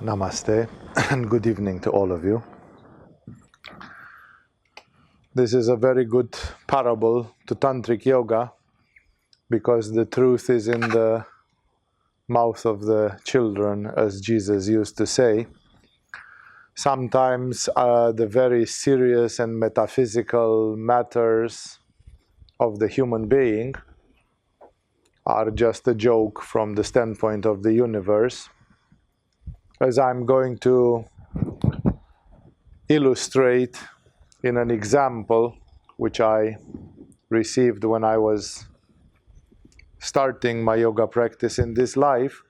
Namaste and good evening to all of you. This is a very good parable to Tantric Yoga because the truth is in the mouth of the children, as Jesus used to say. Sometimes the very serious and metaphysical matters of the human being are just a joke from the standpoint of the universe. As I'm going to illustrate in an example which I received when I was starting my yoga practice in this life,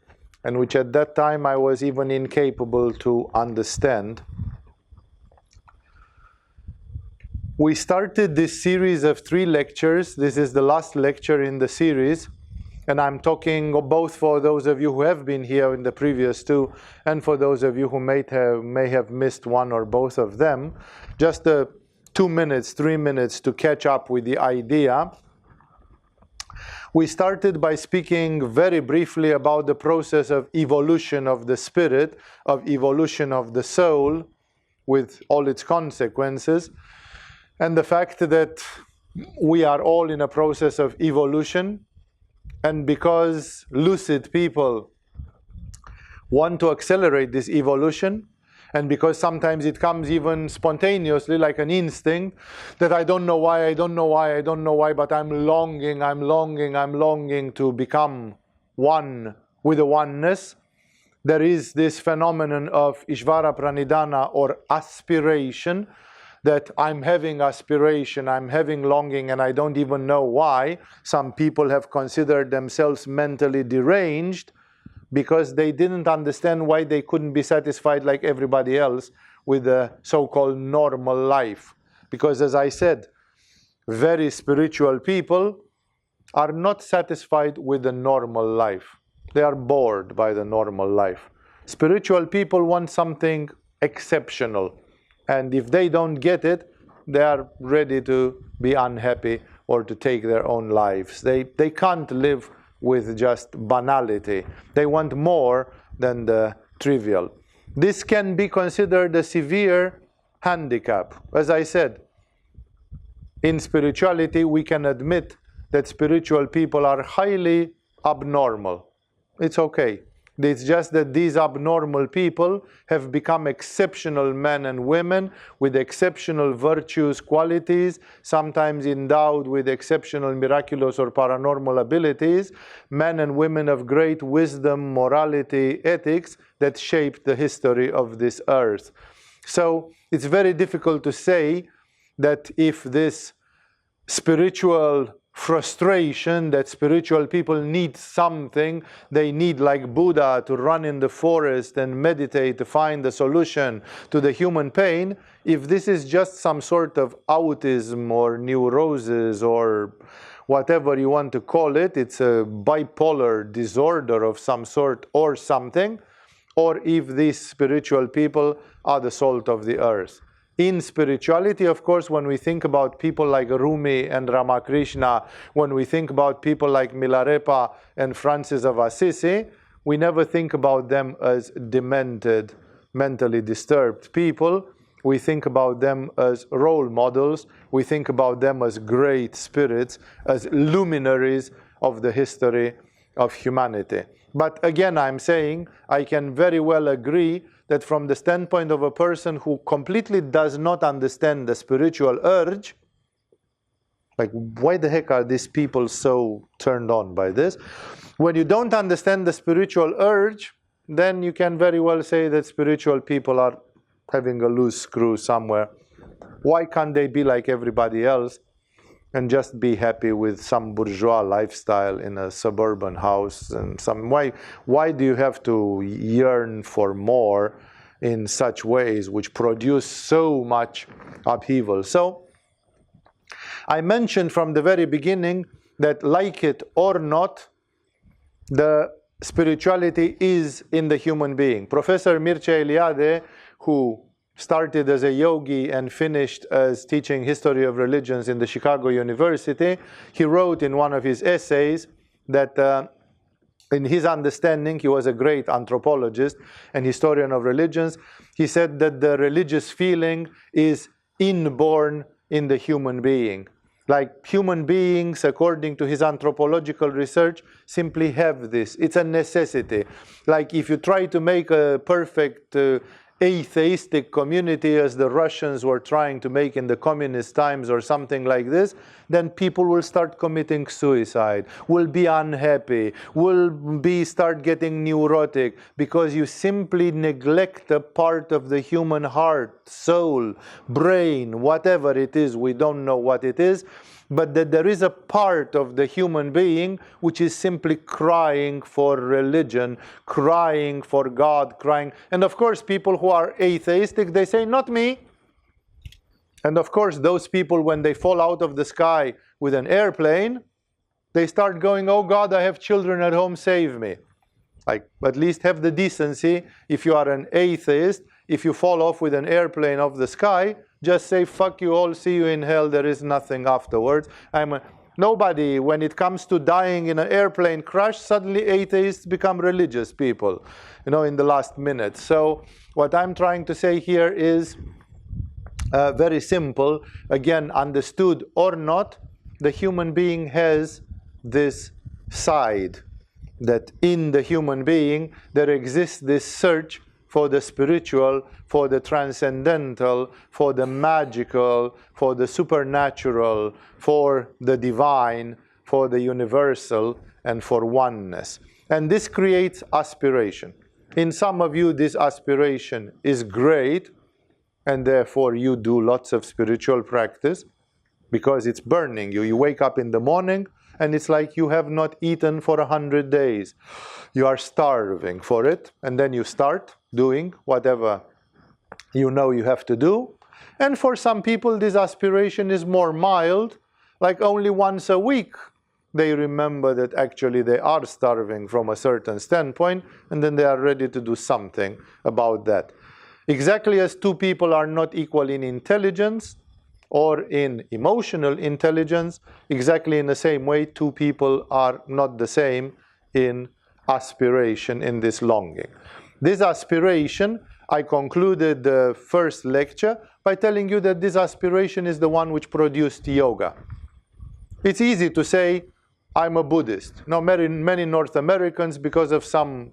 and which at that time I was even incapable to understand. We started this series of 3 lectures. This is the last lecture in the series. And I'm talking both for those of you who have been here in the previous 2 and for those of you who may have missed one or both of them. Just 2 minutes, 3 minutes to catch up with the idea. We started by speaking very briefly about the process of evolution of the spirit, of evolution of the soul, with all its consequences, and the fact that we are all in a process of evolution. And because lucid people want to accelerate this evolution, and because sometimes it comes even spontaneously, like an instinct, that I don't know why, but I'm longing to become one with the oneness. There is this phenomenon of Ishvara Pranidhana, or aspiration, that I'm having aspiration, I'm having longing, and I don't even know why. Some people have considered themselves mentally deranged because they didn't understand why they couldn't be satisfied like everybody else with the so-called normal life. Because as I said, very spiritual people are not satisfied with the normal life. They are bored by the normal life. Spiritual people want something exceptional. And if they don't get it, they are ready to be unhappy or to take their own lives. They can't live with just banality. They want more than the trivial. This can be considered a severe handicap. As I said, in spirituality, we can admit that spiritual people are highly abnormal. It's okay. It's just that these abnormal people have become exceptional men and women with exceptional virtues, qualities, sometimes endowed with exceptional miraculous or paranormal abilities, men and women of great wisdom, morality, ethics that shaped the history of this earth. So it's very difficult to say that if this spiritual frustration, that spiritual people need something, they need, like Buddha, to run in the forest and meditate to find the solution to the human pain. If this is just some sort of autism or neurosis or whatever you want to call it, it's a bipolar disorder of some sort or something, or if these spiritual people are the salt of the earth. In spirituality, of course, when we think about people like Rumi and Ramakrishna, when we think about people like Milarepa and Francis of Assisi, we never think about them as demented, mentally disturbed people. We think about them as role models. We think about them as great spirits, as luminaries of the history of humanity. But again, I'm saying, I can very well agree that from the standpoint of a person who completely does not understand the spiritual urge, like why the heck are these people so turned on by this? When you don't understand the spiritual urge, then you can very well say that spiritual people are having a loose screw somewhere. Why can't they be like everybody else and just be happy with some bourgeois lifestyle in a suburban house? And why do you have to yearn for more in such ways which produce so much upheaval? So I mentioned from the very beginning that, like it or not, the spirituality is in the human being. Professor Mircea Eliade, who started as a yogi and finished as teaching history of religions in the Chicago University, he wrote in one of his essays that in his understanding, he was a great anthropologist and historian of religions. He said that the religious feeling is inborn in the human being. Like human beings, according to his anthropological research, simply have this. It's a necessity. Like if you try to make a perfect atheistic community, as the Russians were trying to make in the communist times or something like this, then people will start committing suicide, will be unhappy, will start getting neurotic, because you simply neglect a part of the human heart, soul, brain, whatever it is. We don't know what it is, but that there is a part of the human being which is simply crying for religion, crying for God, crying. And of course, people who are atheistic, they say, not me. And of course, those people, when they fall out of the sky with an airplane, they start going, oh God, I have children at home, save me. Like, at least have the decency, if you are an atheist, if you fall off with an airplane off the sky, just say, fuck you all, see you in hell, there is nothing afterwards. Nobody, when it comes to dying in an airplane crash, suddenly atheists become religious people, in the last minute. So what I'm trying to say here is very simple. Again, understood or not, the human being has this side, that in the human being there exists this search for the spiritual, for the transcendental, for the magical, for the supernatural, for the divine, for the universal, and for oneness. And this creates aspiration. In some of you, this aspiration is great, and therefore you do lots of spiritual practice because it's burning you. You wake up in the morning, and it's like you have not eaten for 100 days. You are starving for it, and then you start doing whatever you know you have to do. And for some people, this aspiration is more mild, like only once a week they remember that actually they are starving from a certain standpoint, and then they are ready to do something about that. Exactly as two people are not equal in intelligence or in emotional intelligence, exactly in the same way, two people are not the same in aspiration, in this longing. This aspiration, I concluded the first lecture by telling you that this aspiration is the one which produced yoga. It's easy to say, I'm a Buddhist. Now, many North Americans, because of some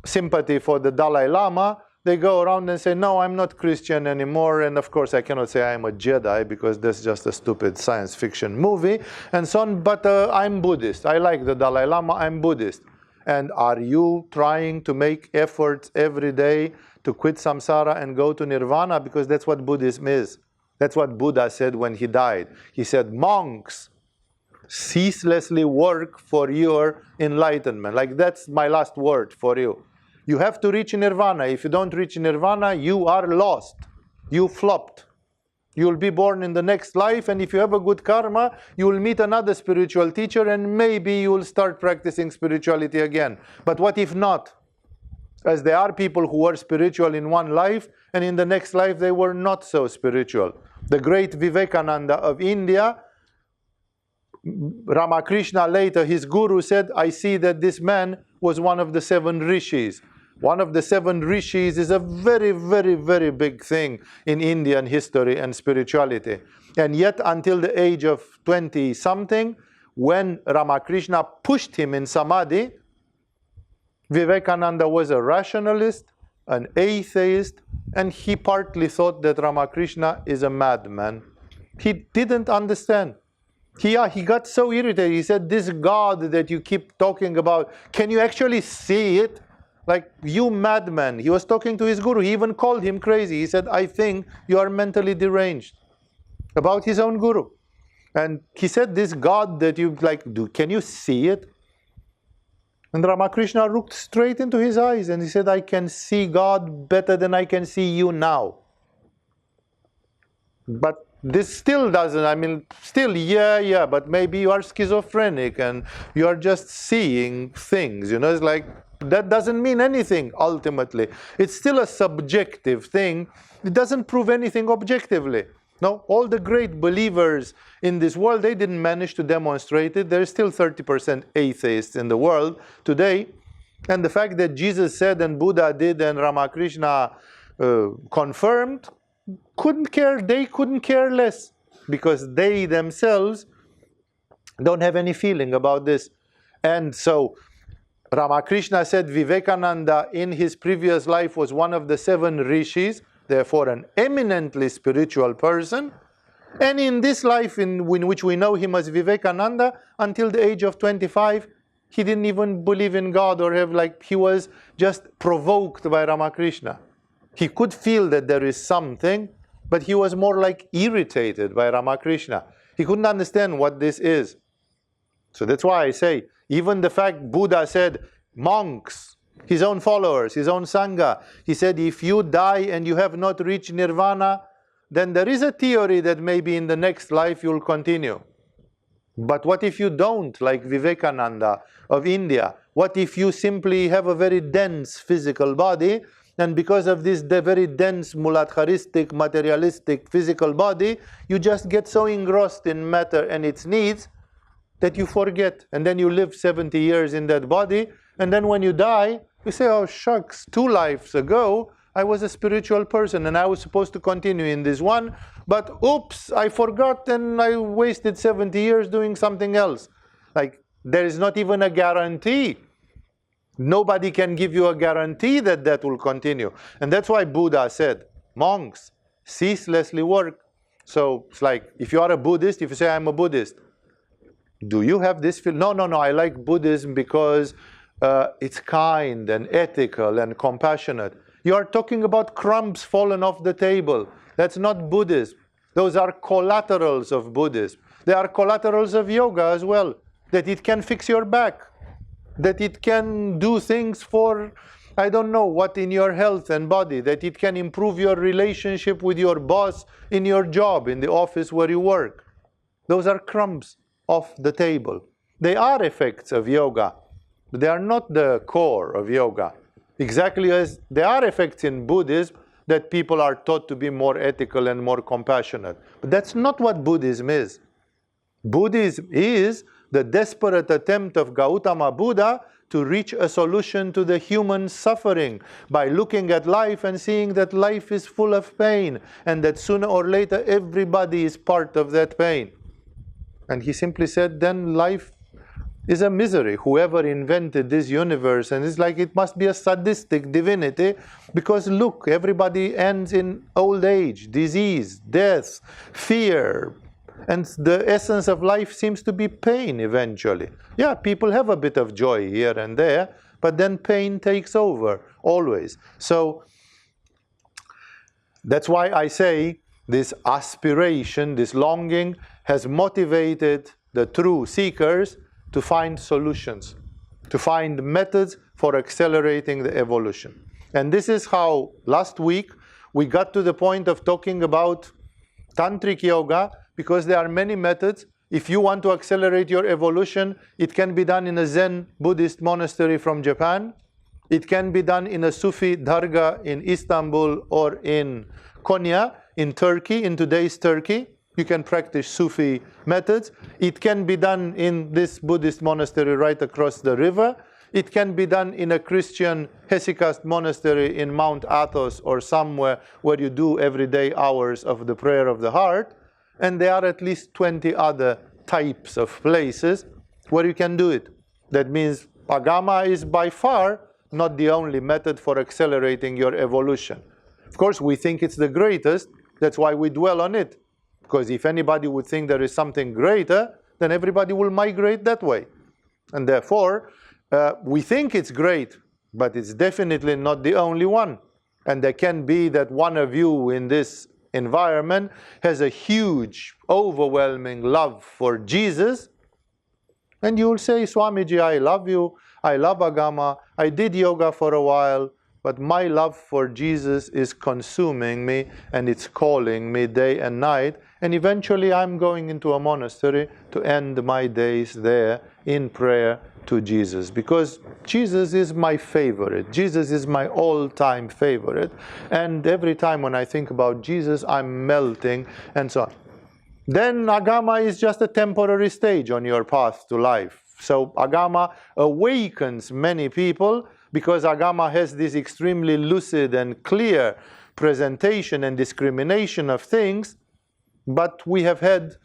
sympathy for the Dalai Lama, they go around and say, no, I'm not Christian anymore. And of course, I cannot say I'm a Jedi, because that's just a stupid science fiction movie, and so on. But I'm Buddhist. I like the Dalai Lama. I'm Buddhist. And are you trying to make efforts every day to quit samsara and go to nirvana? Because that's what Buddhism is. That's what Buddha said when he died. He said, monks, ceaselessly work for your enlightenment. Like, that's my last word for you. You have to reach nirvana. If you don't reach nirvana, you are lost. You flopped. You will be born in the next life, and if you have a good karma, you will meet another spiritual teacher, and maybe you will start practicing spirituality again. But what if not? As there are people who were spiritual in one life, and in the next life they were not so spiritual. The great Vivekananda of India, Ramakrishna later, his guru, said, I see that this man was one of the 7 rishis. One of the 7 rishis is a very, very, very big thing in Indian history and spirituality. And yet, until the age of 20-something, when Ramakrishna pushed him in samadhi, Vivekananda was a rationalist, an atheist, and he partly thought that Ramakrishna is a madman. He didn't understand. He got so irritated. He said, this God that you keep talking about, can you actually see it? Like, you madman. He was talking to his guru. He even called him crazy. He said, I think you are mentally deranged. About his own guru. And he said, this God that you can you see it? And Ramakrishna looked straight into his eyes and he said, I can see God better than I can see you now. But this still doesn't, yeah, but maybe you are schizophrenic and you are just seeing things, it's like, that doesn't mean anything ultimately. It's still a subjective thing. It doesn't prove anything objectively. No, all the great believers in this world, they didn't manage to demonstrate it. There's still 30% atheists in the world today. And the fact that Jesus said and Buddha did and Ramakrishna confirmed, they couldn't care less, because they themselves don't have any feeling about this. And so Ramakrishna said Vivekananda in his previous life was one of the 7 rishis, therefore an eminently spiritual person. And in this life in which we know him as Vivekananda, until the age of 25, he didn't even believe in God, or he was just provoked by Ramakrishna. He could feel that there is something, but he was more like irritated by Ramakrishna. He couldn't understand what this is. So that's why I say, even the fact Buddha said, monks, his own followers, his own Sangha, he said, if you die and you have not reached nirvana, then there is a theory that maybe in the next life you'll continue. But what if you don't, like Vivekananda of India? What if you simply have a very dense physical body, and because of this very dense muladharistic, materialistic physical body, you just get so engrossed in matter and its needs that you forget, and then you live 70 years in that body, and then when you die, you say, oh shucks, 2 lives ago, I was a spiritual person and I was supposed to continue in this one, but oops, I forgot and I wasted 70 years doing something else. There is not even a guarantee. Nobody can give you a guarantee that that will continue. And that's why Buddha said, monks, ceaselessly work. So it's like, if you are a Buddhist, if you say, I'm a Buddhist, do you have this feel? No, I like Buddhism because it's kind and ethical and compassionate. You are talking about crumbs fallen off the table. That's not Buddhism. Those are collaterals of Buddhism. They are collaterals of yoga as well. That it can fix your back. That it can do things for, I don't know what, in your health and body. That it can improve your relationship with your boss in your job, in the office where you work. Those are crumbs off the table. They are effects of yoga, but they are not the core of yoga. Exactly as there are effects in Buddhism that people are taught to be more ethical and more compassionate. But that's not what Buddhism is. Buddhism is the desperate attempt of Gautama Buddha to reach a solution to the human suffering by looking at life and seeing that life is full of pain and that sooner or later everybody is part of that pain. And he simply said, then life is a misery. Whoever invented this universe, and it's like it must be a sadistic divinity, because look, everybody ends in old age, disease, death, fear, and the essence of life seems to be pain eventually. Yeah, people have a bit of joy here and there, but then pain takes over, always. So that's why I say this aspiration, this longing, has motivated the true seekers to find solutions, to find methods for accelerating the evolution. And this is how last week we got to the point of talking about tantric yoga, because there are many methods. If you want to accelerate your evolution, it can be done in a Zen Buddhist monastery from Japan. It can be done in a Sufi dargah in Istanbul or in Konya, in Turkey, in today's Turkey. You can practice Sufi methods. It can be done in this Buddhist monastery right across the river. It can be done in a Christian hesychast monastery in Mount Athos or somewhere where you do everyday hours of the prayer of the heart. And there are at least 20 other types of places where you can do it. That means Agama is by far not the only method for accelerating your evolution. Of course, we think it's the greatest. That's why we dwell on it. Because if anybody would think there is something greater, then everybody will migrate that way. And therefore, we think it's great, but it's definitely not the only one. And there can be that one of you in this environment has a huge, overwhelming love for Jesus, and you will say, Swamiji, I love you, I love Agama, I did yoga for a while, but my love for Jesus is consuming me, and it's calling me day and night, and eventually I'm going into a monastery to end my days there in prayer to Jesus, because Jesus is my favorite. Jesus is my all-time favorite. And every time when I think about Jesus, I'm melting and so on. Then Agama is just a temporary stage on your path to life. So Agama awakens many people because Agama has this extremely lucid and clear presentation and discrimination of things. But we have had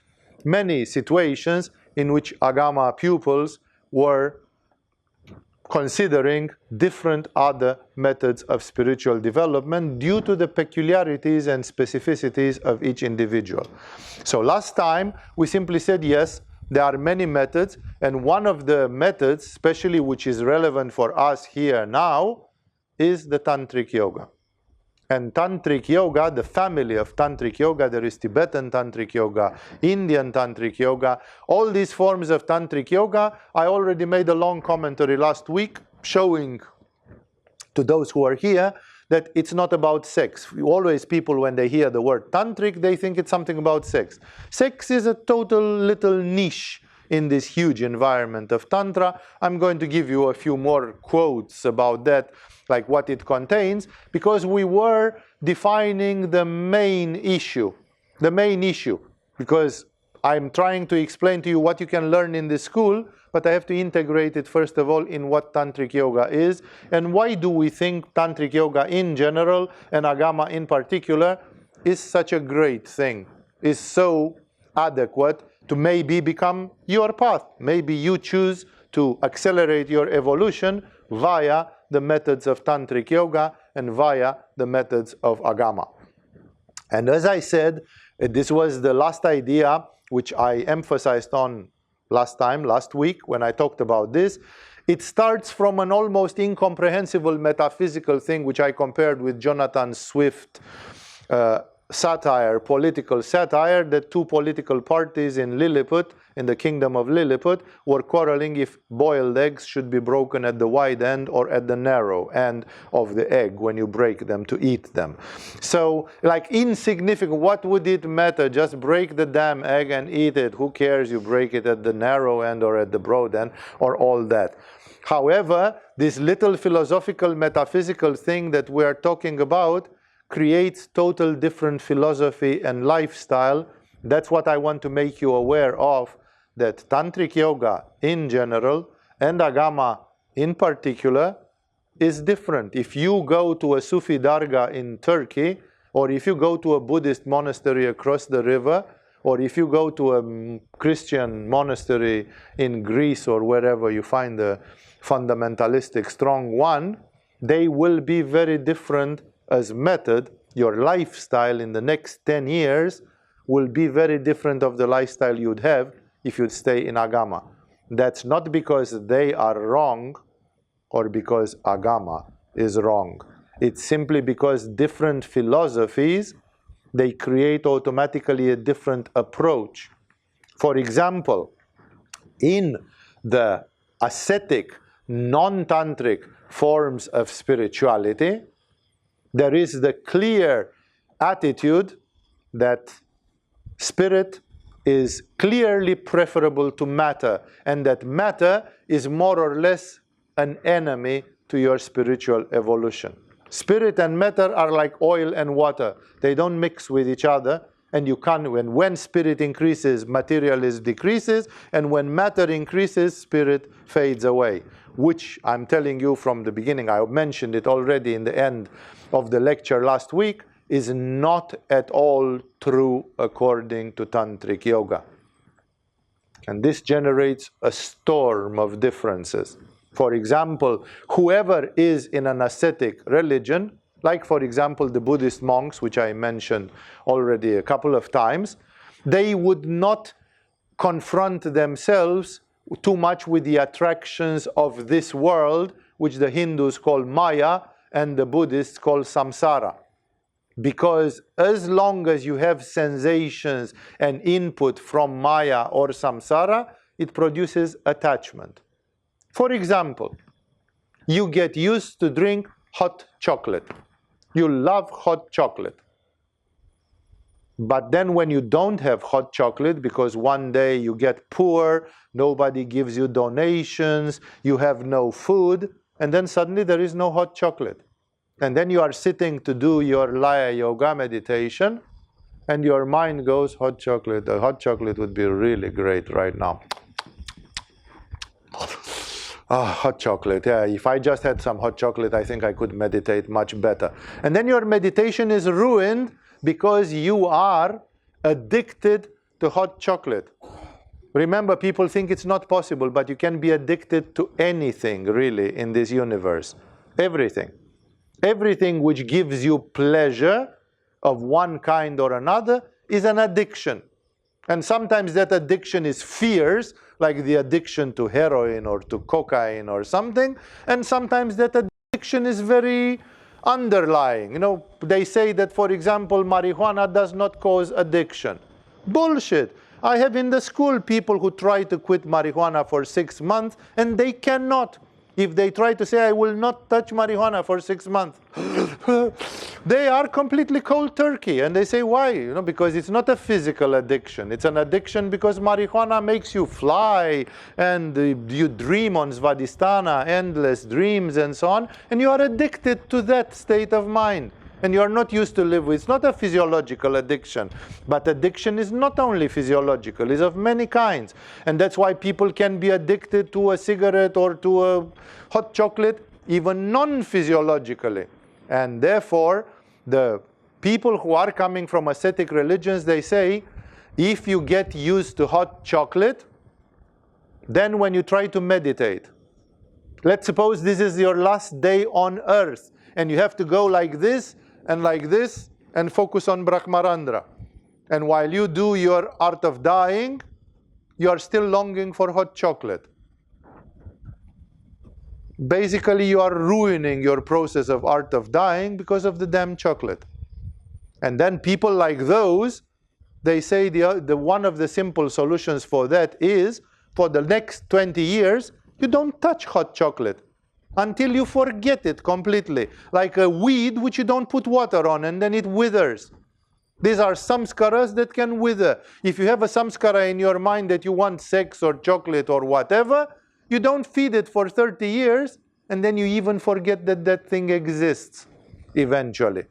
many situations in which Agama pupils were considering different other methods of spiritual development due to the peculiarities and specificities of each individual. So last time we simply said, yes, there are many methods, and one of the methods, especially which is relevant for us here now, is the Tantric Yoga. And Tantric Yoga, the family of Tantric Yoga, there is Tibetan Tantric Yoga, Indian Tantric Yoga, all these forms of Tantric Yoga. I already made a long commentary last week showing to those who are here that it's not about sex. Always people, when they hear the word Tantric, they think it's something about sex. Sex is a total little niche in this huge environment of Tantra. I'm going to give you a few more quotes about that, like what it contains, because we were defining the main issue. The main issue, because I'm trying to explain to you what you can learn in the school, but I have to integrate it first of all in what Tantric Yoga is, and why do we think Tantric Yoga in general, and Agama in particular, is such a great thing, is so adequate to maybe become your path. Maybe you choose to accelerate your evolution via the methods of Tantric Yoga and via the methods of Agama. And as I said, this was the last idea which I emphasized on last week when I talked about this. It starts from an almost incomprehensible metaphysical thing which I compared with Jonathan Swift satire, political satire, that two political parties in Lilliput, in the kingdom of Lilliput, were quarreling if boiled eggs should be broken at the wide end or at the narrow end of the egg when you break them to eat them. So, like, insignificant, what would it matter? Just break the damn egg and eat it. Who cares you break it at the narrow end or at the broad end or all that? However, this little philosophical, metaphysical thing that we are talking about creates total different philosophy and lifestyle. That's what I want to make you aware of, that Tantric Yoga in general and Agama in particular is different. If you go to a Sufi dargah in Turkey, or if you go to a Buddhist monastery across the river, or if you go to a Christian monastery in Greece or wherever you find a fundamentalistic strong one, they will be very different as method. Your lifestyle in the next 10 years will be very different of the lifestyle you'd have if you'd stay in Agama. That's not because they are wrong or because Agama is wrong. It's simply because different philosophies, they create automatically a different approach. For example, in the ascetic, non-tantric forms of spirituality, there is the clear attitude that spirit is clearly preferable to matter, and that matter is more or less an enemy to your spiritual evolution. Spirit and matter are like oil and water. They don't mix with each other, and you can't. When spirit increases, materialism decreases, and when matter increases, spirit fades away. Which I'm telling you from the beginning, I mentioned it already in the end of the lecture last week, is not at all true according to Tantric Yoga. And this generates a storm of differences. For example, whoever is in an ascetic religion, like for example the Buddhist monks, which I mentioned already a couple of times, they would not confront themselves too much with the attractions of this world, which the Hindus call Maya and the Buddhists call samsara. Because as long as you have sensations and input from Maya or samsara, it produces attachment. For example, you get used to drink hot chocolate. You love hot chocolate. But then when you don't have hot chocolate, because one day you get poor, nobody gives you donations, you have no food, and then suddenly there is no hot chocolate. And then you are sitting to do your Laya Yoga meditation, and your mind goes, hot chocolate. The hot chocolate would be really great right now. Ah, hot chocolate. Yeah, if I just had some hot chocolate, I think I could meditate much better. And then your meditation is ruined because you are addicted to hot chocolate. Remember, people think it's not possible, but you can be addicted to anything, really, in this universe. Everything. Everything which gives you pleasure of one kind or another is an addiction. And sometimes that addiction is fierce, like the addiction to heroin or to cocaine or something. And sometimes that addiction is very underlying. You know, they say that, for example, marijuana does not cause addiction. Bullshit. I have in the school people who try to quit marijuana for 6 months and they cannot. If they try to say, I will not touch marijuana for 6 months, they are completely cold turkey. And they say, why? You know, because it's not a physical addiction. It's an addiction because marijuana makes you fly and you dream on Svadhisthana, endless dreams and so on. And you are addicted to that state of mind. And you are not used to live with. It's not a physiological addiction. But addiction is not only physiological, it's of many kinds. And that's why people can be addicted to a cigarette or to a hot chocolate, even non-physiologically. And therefore, the people who are coming from ascetic religions, they say, if you get used to hot chocolate, then when you try to meditate, let's suppose this is your last day on earth, and you have to go like this, and focus on Brahmarandra. And while you do your art of dying, you are still longing for hot chocolate. Basically, you are ruining your process of art of dying because of the damn chocolate. And then people like those, they say the one of the simple solutions for that is, for the next 20 years, you don't touch hot chocolate until you forget it completely. Like a weed which you don't put water on and then it withers. These are samskaras that can wither. If you have a samskara in your mind that you want sex or chocolate or whatever, you don't feed it for 30 years and then you even forget that that thing exists eventually.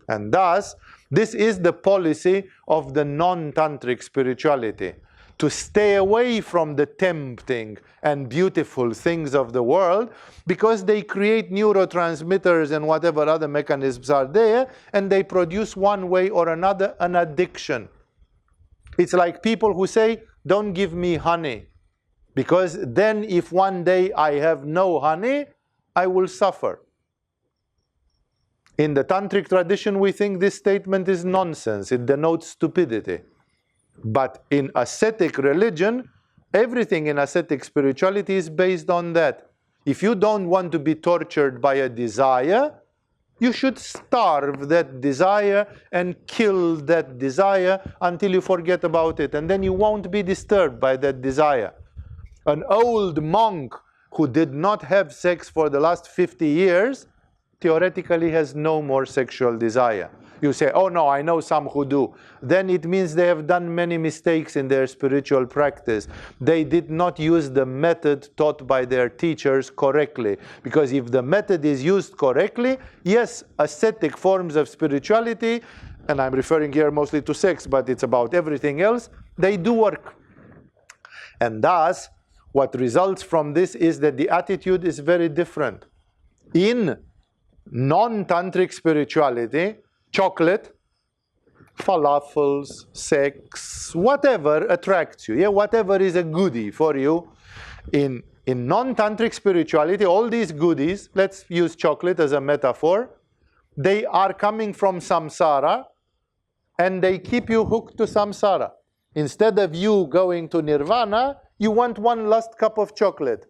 And thus, this is the policy of the non-tantric spirituality. To stay away from the tempting and beautiful things of the world, because they create neurotransmitters and whatever other mechanisms are there, and they produce one way or another an addiction. It's like people who say, don't give me honey, because then if one day I have no honey, I will suffer. In the tantric tradition, we think this statement is nonsense. It denotes stupidity. But in ascetic religion, everything in ascetic spirituality is based on that. If you don't want to be tortured by a desire, you should starve that desire and kill that desire until you forget about it. And then you won't be disturbed by that desire. An old monk who did not have sex for the last 50 years, theoretically has no more sexual desire. You say, oh no, I know some who do. Then it means they have done many mistakes in their spiritual practice. They did not use the method taught by their teachers correctly. Because if the method is used correctly, yes, ascetic forms of spirituality, and I'm referring here mostly to sex, but it's about everything else, they do work. And thus, what results from this is that the attitude is very different. In non-tantric spirituality, chocolate, falafels, sex, whatever attracts you, yeah, whatever is a goodie for you. In non-tantric spirituality, all these goodies, let's use chocolate as a metaphor, they are coming from samsara and they keep you hooked to samsara. Instead of you going to nirvana, you want one last cup of chocolate.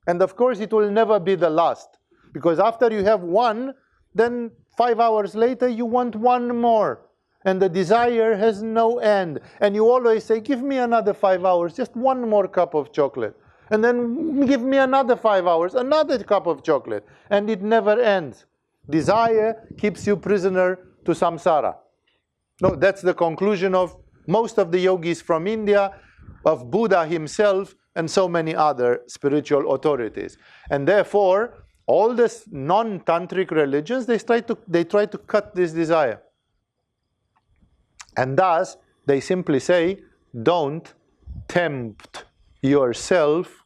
And of course it will never be the last, because after you have one, then 5 hours later you want one more. And the desire has no end. And you always say, give me another 5 hours, just one more cup of chocolate. And then give me another 5 hours, another cup of chocolate. And it never ends. Desire keeps you prisoner to samsara. No, that's the conclusion of most of the yogis from India, of Buddha himself, and so many other spiritual authorities. And therefore, all these non-tantric religions, they try to cut this desire. And thus, they simply say, don't tempt yourself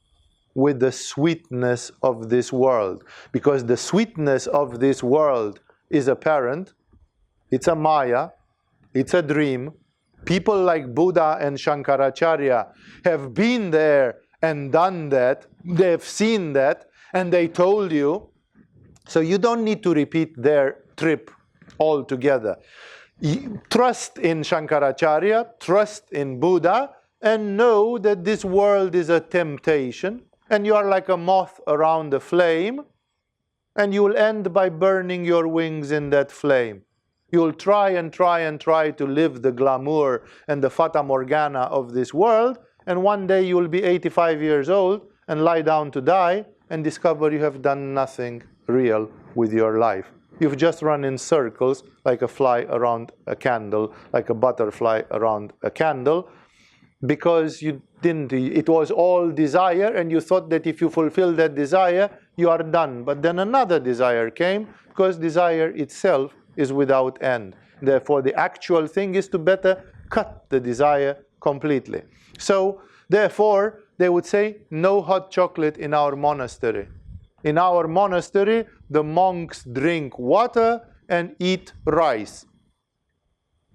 with the sweetness of this world. Because the sweetness of this world is apparent. It's a maya. It's a dream. People like Buddha and Shankaracharya have been there and done that. They've seen that. And they told you. So you don't need to repeat their trip altogether. Trust in Shankaracharya, trust in Buddha, and know that this world is a temptation, and you are like a moth around a flame, and you will end by burning your wings in that flame. You will try and try and try to live the glamour and the fata morgana of this world, and one day you will be 85 years old and lie down to die and discover you have done nothing real with your life. You've just run in circles like a fly around a candle, like a butterfly around a candle, because you didn't, it was all desire, and you thought that if you fulfill that desire, you are done. But then another desire came, because desire itself is without end. Therefore, the actual thing is to better cut the desire completely. So, therefore, they would say, no hot chocolate in our monastery. In our monastery, the monks drink water and eat rice.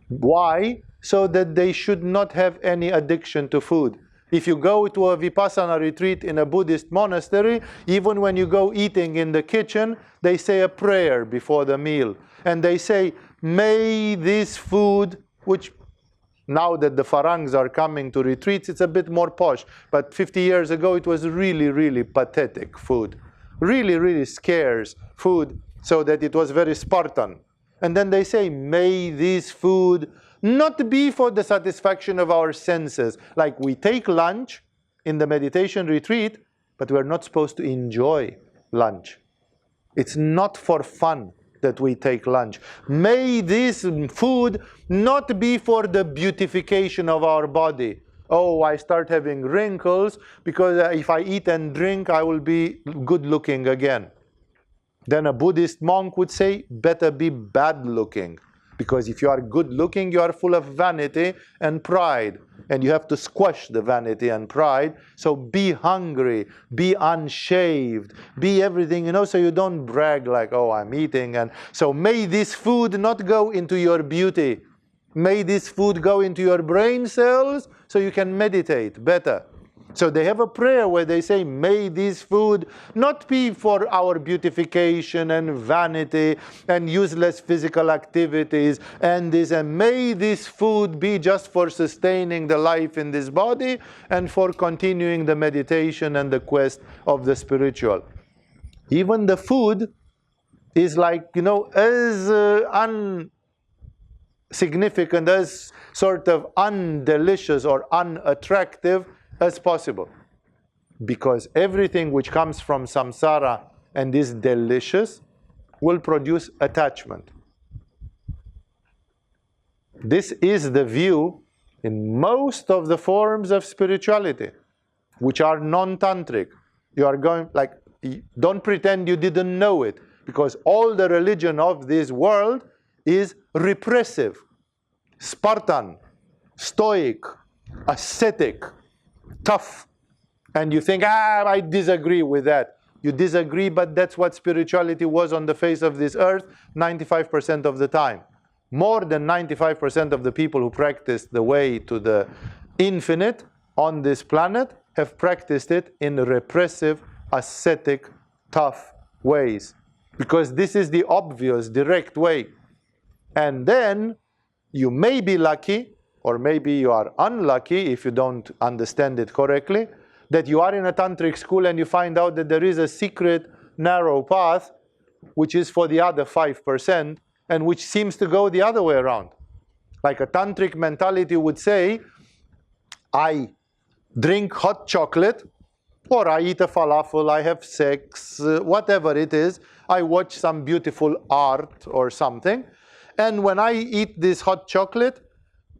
Why? So that they should not have any addiction to food. If you go to a Vipassana retreat in a Buddhist monastery, even when you go eating in the kitchen, they say a prayer before the meal. And they say, may this food, which now that the Farangs are coming to retreats, it's a bit more posh. But 50 years ago, it was really, really pathetic food. Really, really scarce food, so that it was very Spartan. And then they say, may this food not be for the satisfaction of our senses. Like we take lunch in the meditation retreat, but we're not supposed to enjoy lunch. It's not for fun that we take lunch. May this food not be for the beautification of our body. Oh, I start having wrinkles because if I eat and drink, I will be good looking again. Then a Buddhist monk would say, better be bad looking. Because if you are good looking, you are full of vanity and pride. And you have to squash the vanity and pride. So be hungry, be unshaved, be everything, so you don't brag like, oh, I'm eating. And so may this food not go into your beauty. May this food go into your brain cells so you can meditate better. So they have a prayer where they say, may this food not be for our beautification and vanity and useless physical activities and this, and may this food be just for sustaining the life in this body and for continuing the meditation and the quest of the spiritual. Even the food is like, as insignificant, as sort of undelicious or unattractive as possible. Because everything which comes from samsara and is delicious will produce attachment. This is the view in most of the forms of spirituality, which are non-tantric. You are going, don't pretend you didn't know it, because all the religion of this world is repressive, Spartan, stoic, ascetic, tough. And you think, I disagree with that. You disagree, but that's what spirituality was on the face of this earth 95% of the time. More than 95% of the people who practiced the way to the infinite on this planet have practiced it in repressive, ascetic, tough ways. Because this is the obvious, direct way. And then you may be lucky, or maybe you are unlucky if you don't understand it correctly, that you are in a tantric school and you find out that there is a secret, narrow path which is for the other 5% and which seems to go the other way around. Like a tantric mentality would say, I drink hot chocolate, or I eat a falafel, I have sex, whatever it is, I watch some beautiful art or something, And when I eat this hot chocolate,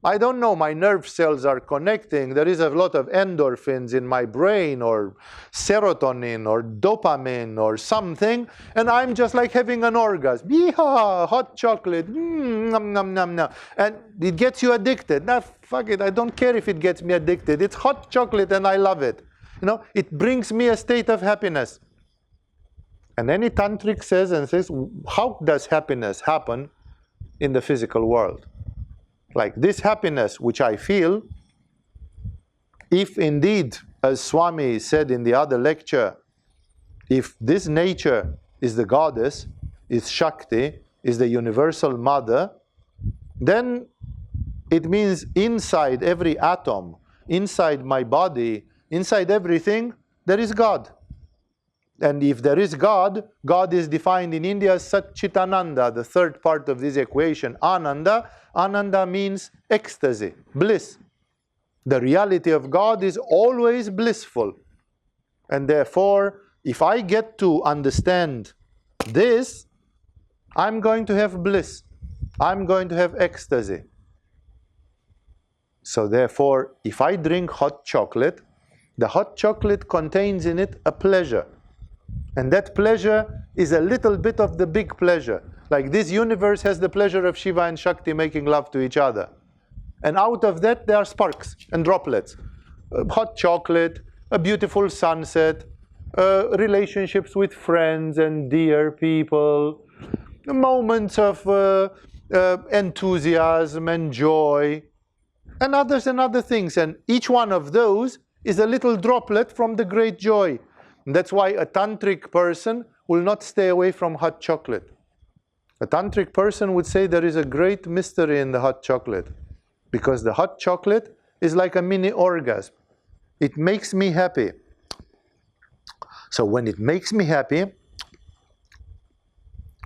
I don't know, my nerve cells are connecting. There is a lot of endorphins in my brain, or serotonin, or dopamine, or something. And I'm just like having an orgasm. Yeehaw, hot chocolate. Nom, nom, nom, nom. And it gets you addicted. Nah, fuck it. I don't care if it gets me addicted. It's hot chocolate and I love it. You know, it brings me a state of happiness. And any tantric says, how does happiness happen in the physical world? Like this happiness which I feel, if indeed, as Swami said in the other lecture, if this nature is the goddess, is Shakti, is the universal mother, then it means inside every atom, inside my body, inside everything, there is God. And if there is God, God is defined in India as Satchitananda, the third part of this equation. Ananda, Ananda means ecstasy, bliss. The reality of God is always blissful. And therefore, if I get to understand this, I'm going to have bliss. I'm going to have ecstasy. So therefore, if I drink hot chocolate, the hot chocolate contains in it a pleasure. And that pleasure is a little bit of the big pleasure. Like this universe has the pleasure of Shiva and Shakti making love to each other. And out of that there are sparks and droplets. Hot chocolate, a beautiful sunset, relationships with friends and dear people, moments of enthusiasm and joy, and other things. And each one of those is a little droplet from the great joy. And that's why a tantric person will not stay away from hot chocolate. A tantric person would say there is a great mystery in the hot chocolate, because the hot chocolate is like a mini orgasm. It makes me happy. So when it makes me happy,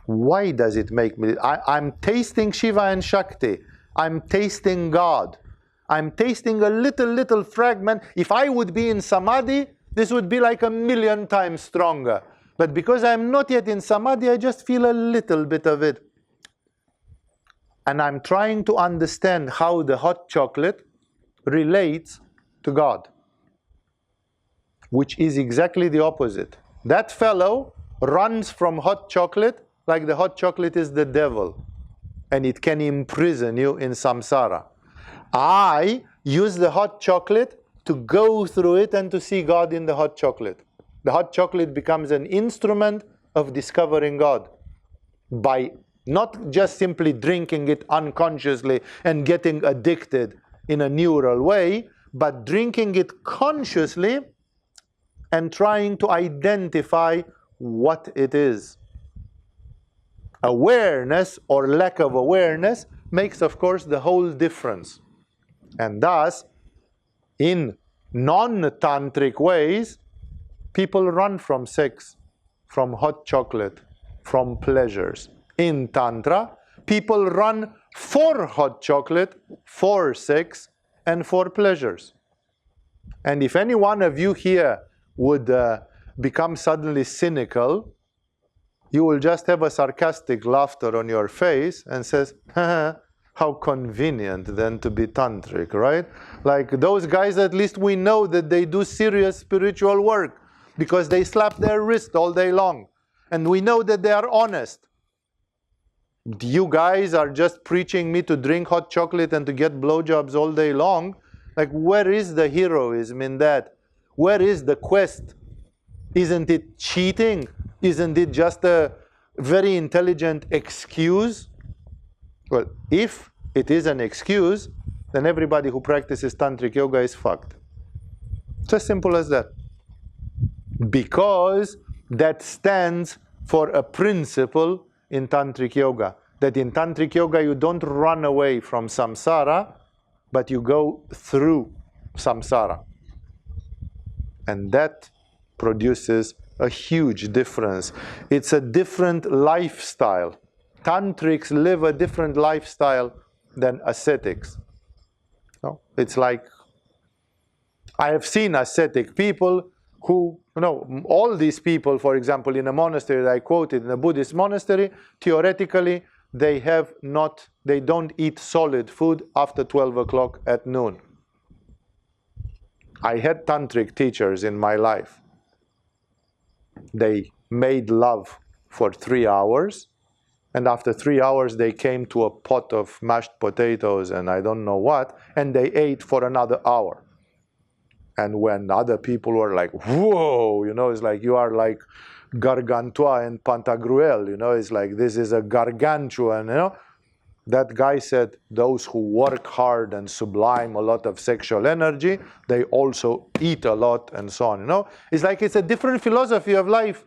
why does it make me? I'm tasting Shiva and Shakti. I'm tasting God. I'm tasting a little fragment. If I would be in Samadhi, this would be like 1,000,000 times stronger. But because I'm not yet in Samadhi, I just feel a little bit of it. And I'm trying to understand how the hot chocolate relates to God, which is exactly the opposite. That fellow runs from hot chocolate like the hot chocolate is the devil, and it can imprison you in samsara. I use the hot chocolate to go through it and to see God in the hot chocolate. The hot chocolate becomes an instrument of discovering God by not just simply drinking it unconsciously and getting addicted in a neural way, but drinking it consciously and trying to identify what it is. Awareness or lack of awareness makes, of course, the whole difference. And thus, in non-tantric ways, people run from sex, from hot chocolate, from pleasures. In Tantra, people run for hot chocolate, for sex, and for pleasures. And if any one of you here would become suddenly cynical, you will just have a sarcastic laughter on your face and says, how convenient then to be tantric, right? Like those guys, at least we know that they do serious spiritual work because they slap their wrist all day long. And we know that they are honest. You guys are just preaching me to drink hot chocolate and to get blowjobs all day long. Like, where is the heroism in that? Where is the quest? Isn't it cheating? Isn't it just a very intelligent excuse? Well, if it is an excuse, then everybody who practices tantric yoga is fucked. It's as simple as that. Because that stands for a principle in tantric yoga. That in tantric yoga you don't run away from samsara, but you go through samsara. And that produces a huge difference. It's a different lifestyle. Tantrics live a different lifestyle than ascetics. No? It's like, I have seen ascetic people who, all these people, for example, in a monastery that I quoted, in a Buddhist monastery, theoretically, they don't eat solid food after 12 o'clock at noon. I had tantric teachers in my life. They made love for 3 hours, and after 3 hours they came to a pot of mashed potatoes and I don't know what, and they ate for another hour. And when other people were like, whoa, you know, it's like you are like Gargantua and Pantagruel, you know, it's like this is a gargantuan, you know. That guy said those who work hard and sublime a lot of sexual energy, they also eat a lot and so on, you know. It's like it's a different philosophy of life.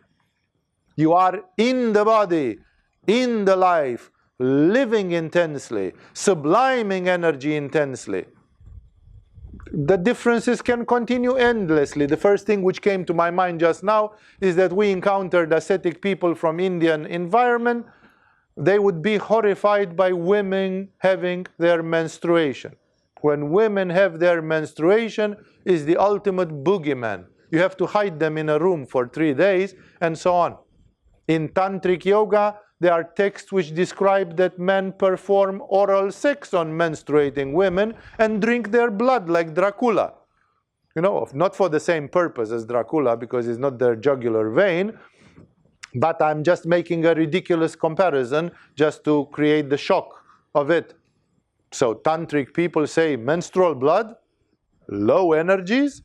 You are in the body, in the life, living intensely, subliming energy intensely. The differences can continue endlessly. The first thing which came to my mind just now is that we encountered ascetic people from Indian environment. They would be horrified by women having their menstruation. When women have their menstruation, is the ultimate boogeyman. You have to hide them in a room for 3 days and so on. In tantric yoga, there are texts which describe that men perform oral sex on menstruating women and drink their blood like Dracula. You know, not for the same purpose as Dracula, because it's not their jugular vein, but I'm just making a ridiculous comparison just to create the shock of it. So tantric people say menstrual blood, low energies,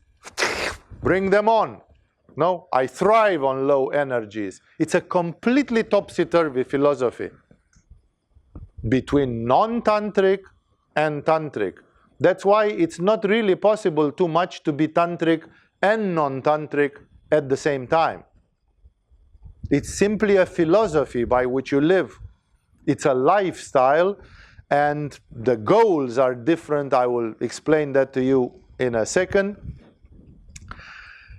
bring them on. No, I thrive on low energies. It's a completely topsy-turvy philosophy between non-tantric and tantric. That's why it's not really possible too much to be tantric and non-tantric at the same time. It's simply a philosophy by which you live. It's a lifestyle, and the goals are different. I will explain that to you in a second.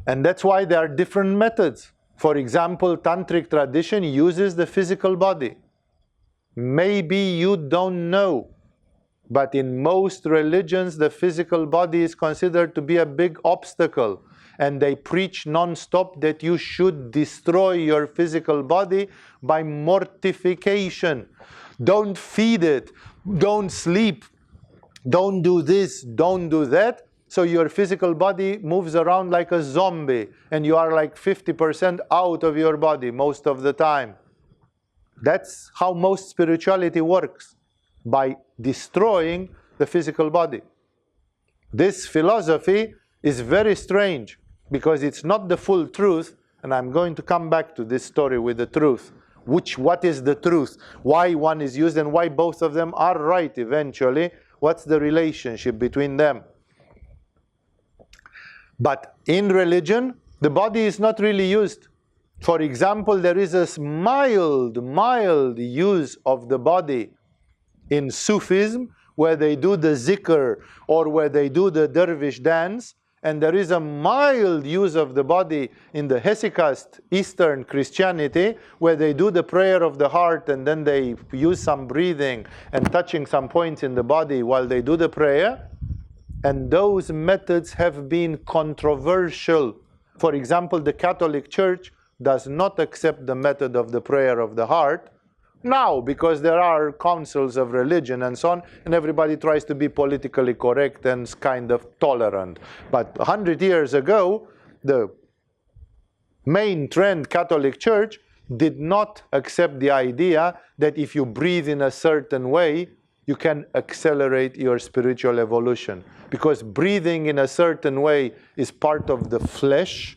And that's why there are different methods. For example, tantric tradition uses the physical body. Maybe you don't know, but in most religions, the physical body is considered to be a big obstacle. And they preach non-stop that you should destroy your physical body by mortification. Don't feed it, don't sleep, don't do this, don't do that. So your physical body moves around like a zombie, and you are like 50% out of your body most of the time. That's how most spirituality works, by destroying the physical body. This philosophy is very strange, because it's not the full truth, and I'm going to come back to this story with the truth. What is the truth? Why one is used and why both of them are right eventually? What's the relationship between them? But in religion, the body is not really used. For example, there is a mild use of the body in Sufism, where they do the zikr or where they do the dervish dance, and there is a mild use of the body in the hesychast Eastern Christianity, where they do the prayer of the heart and then they use some breathing and touching some points in the body while they do the prayer. And those methods have been controversial. For example, the Catholic Church does not accept the method of the prayer of the heart now, because there are councils of religion and so on, and everybody tries to be politically correct and kind of tolerant. But 100 years ago, the main trend Catholic Church did not accept the idea that if you breathe in a certain way, you can accelerate your spiritual evolution. Because breathing in a certain way is part of the flesh,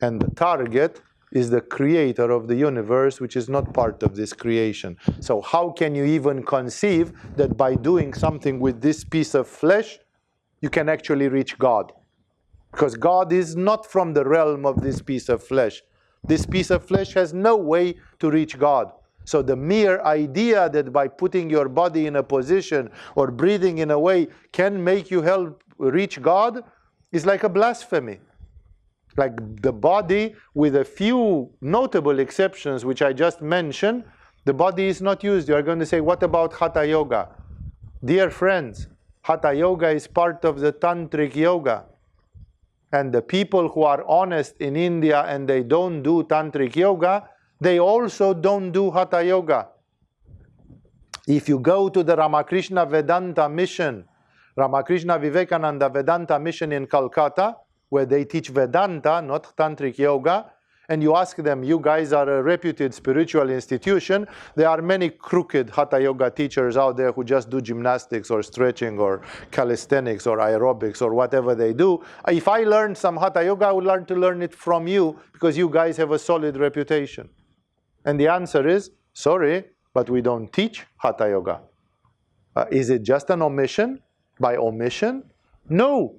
and the target is the creator of the universe, which is not part of this creation. So how can you even conceive that by doing something with this piece of flesh, you can actually reach God? Because God is not from the realm of this piece of flesh. This piece of flesh has no way to reach God. So the mere idea that by putting your body in a position or breathing in a way can make you help reach God is like a blasphemy. Like the body, with a few notable exceptions which I just mentioned, the body is not used. You are going to say, what about Hatha Yoga? Dear friends, Hatha Yoga is part of the Tantric Yoga. And the people who are honest in India and they don't do Tantric Yoga, they also don't do Hatha Yoga. If you go to the Ramakrishna Vedanta mission, Ramakrishna Vivekananda Vedanta mission in Calcutta, where they teach Vedanta, not Tantric Yoga, and you ask them, you guys are a reputed spiritual institution, there are many crooked Hatha Yoga teachers out there who just do gymnastics or stretching or calisthenics or aerobics or whatever they do. If I learned some Hatha Yoga, I would learn to learn it from you because you guys have a solid reputation. And the answer is, sorry, but we don't teach Hatha Yoga. Is it just an omission? By omission? No,